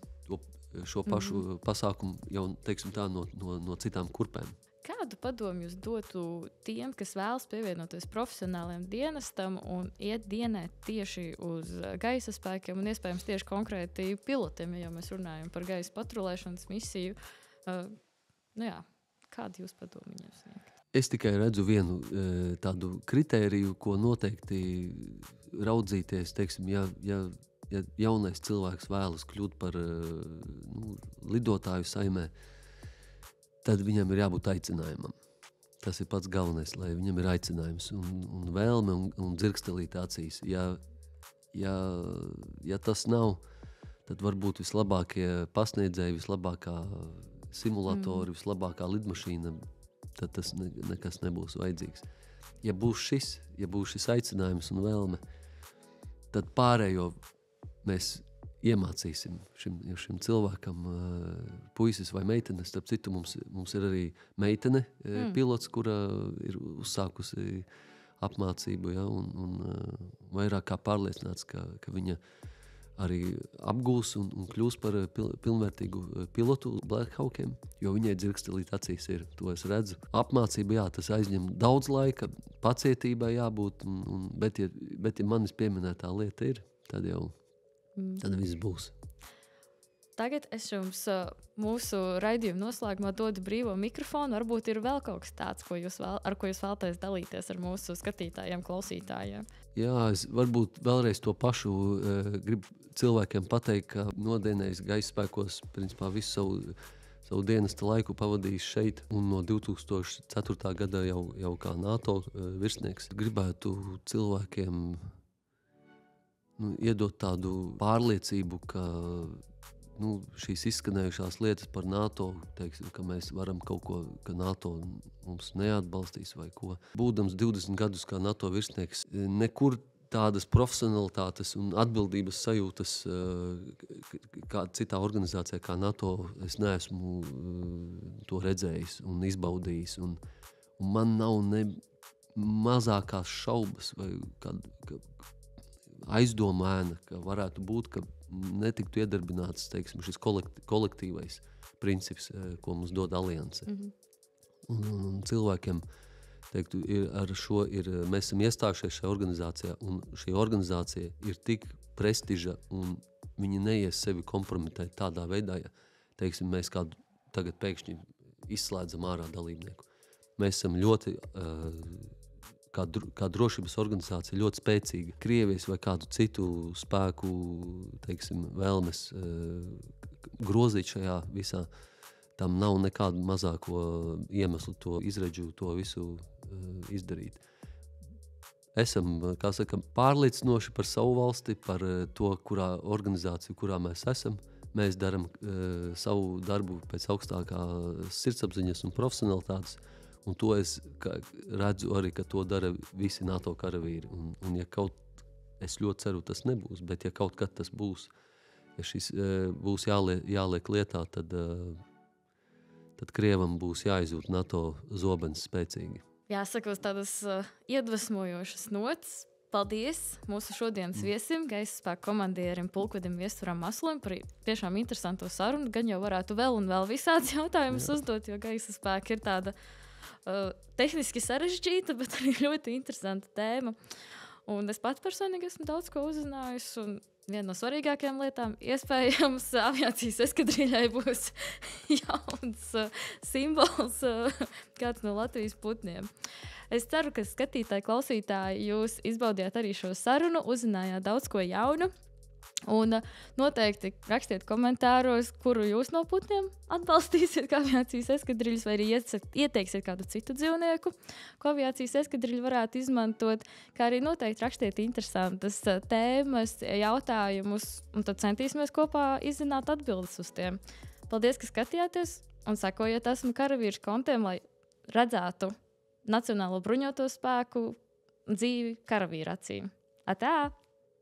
[SPEAKER 2] šo pašu pasākumu jau, teiksim tā, no citām kurpēm.
[SPEAKER 1] Kādu padomu jūs dotu tiem, kas vēlas pievienoties profesionāliem dienestam un iet dienēt tieši uz gaisa spēkiem un iespējams tieši konkrēti pilotiem, ja mēs runājam par gaisa patrulēšanas misiju? Kādu jūs padomu viņiem sniegt?
[SPEAKER 2] Es tikai redzu vienu tādu kritēriju, ko noteikti raudzīties, teiksim, ja jaunais cilvēks vēlas kļūt par lidotāju saimē, tad viņam ir jābūt aicinājumam. Tas ir pats galvenais, lai viņam ir aicinājums un vēlme un dzirkstelīt acīs. Ja tas nav, tad varbūt vislabākie pasniedzēji, vislabākā simulatori, vislabākā lidmašīna, tad tas nekas nebūs vajadzīgs. Ja būs šis aicinājums un vēlme, tad pārējo mēs iemācīsim šim cilvēkam, puisis vai meitenes. Starp citu, mums ir arī meitene pilots, kura ir uzsākusi apmācību, un vairāk kā pārliecināts, ka viņa arī apgūs un kļūs par pilnvērtīgu pilotu Black Hawkiem, jo viņai dzirkstelīt acīs ir, to es redzu. Apmācība, tas aizņem daudz laika, pacietībai jābūt, bet ja manis pieminētā lieta ir, tad viss būs.
[SPEAKER 1] Tagad es jums mūsu raidījuma noslēgumā dodu brīvo mikrofonu. Varbūt ir vēl kaut kas tāds, ar ko jūs vēlaties dalīties ar mūsu skatītājiem, klausītājiem.
[SPEAKER 2] Jā, es varbūt vēlreiz to pašu gribu cilvēkiem pateikt, ka nodienējis gaisa spēkos principā visu savu dienesta laiku pavadījis šeit un no 2004. gada jau kā NATO virsnieks. Gribētu cilvēkiem iedot tādu pārliecību, ka šīs izskanējušās lietas par NATO, teiksim, ka mēs varam kaut ko, ka NATO mums neatbalstīs vai ko. Būdams 20 gadus kā NATO virsnieks, nekur tādas profesionalitātes un atbildības sajūtas kā citā organizācijā kā NATO es neesmu to redzējis un izbaudījis. Un man nav ne mazākās šaubas vai aizdomēna, ka varētu būt, ka netiktu iedarbināts, teiksim, šis kolektīvais princips, ko mums dod alianse. Un cilvēkiem, teiktu, mēs esam iestājušies šajā organizācijā, un šī organizācija ir tik prestiža, un viņi neies sevi kompromitēt tādā veidā, ja, teiksim, mēs kādu tagad pēkšņi izslēdzam ārā dalībnieku. Mēs esam ļoti kā drošības organizācija ļoti spēcīga. Krievijas vai kādu citu spēku, teiksim, vēlmes grozīt šajā visā, tam nav nekādu mazāko iemeslu to izredžu, to visu izdarīt. Esam, kā saka, pārliecinoši par savu valsti, par to, kurā organizāciju, kurā mēs esam. Mēs daram savu darbu pēc augstākā sirdsapziņas un profesionalitātes. Un to es redzu arī, ka to dara visi NATO karavīri. Un ja es ļoti ceru, tas nebūs, bet ja kaut kad tas būs, ja šis būs jāliek lietā, tad Krievam būs jāizjūt NATO zobens spēcīgi.
[SPEAKER 1] Jāsaka, uz tādas iedvesmojošas nots. Paldies mūsu šodienas viesim, gaisa spēku komandierim Pulkvedim Viesturam Maslim par tiešām interesantu sarunu. Gan jau varētu vēl un vēl visāds jautājumus uzdot, jo gaisa spēki ir tāda tehniski sarežģīta, bet arī ļoti interesanta tēma. Un es pats personīgi esmu daudz ko uzzinājusi, un viena no svarīgākajām lietām iespējams aviācijas eskadriļai būs jauns simbols kāds no Latvijas putniem. Es ceru, ka skatītāji, klausītāji, jūs izbaudījāt arī šo sarunu, uzzinājāt daudz ko jaunu. Un noteikti rakstiet komentāros, kuru jūs no putniem atbalstīsiet kā aviācijas eskadriļus, vai arī ieteiksiet kādu citu dzīvnieku, ko aviācijas eskadriļu varētu izmantot, kā arī noteikti rakstiet interesantas tēmas, jautājumus, un tad centīsimies kopā izzināt atbildes uz tiem. Paldies, ka skatījāties, un sekojiet Esmu karavīrs kontiem, lai redzētu Nacionālo bruņoto spēku dzīvi karavīra acīm. Atā!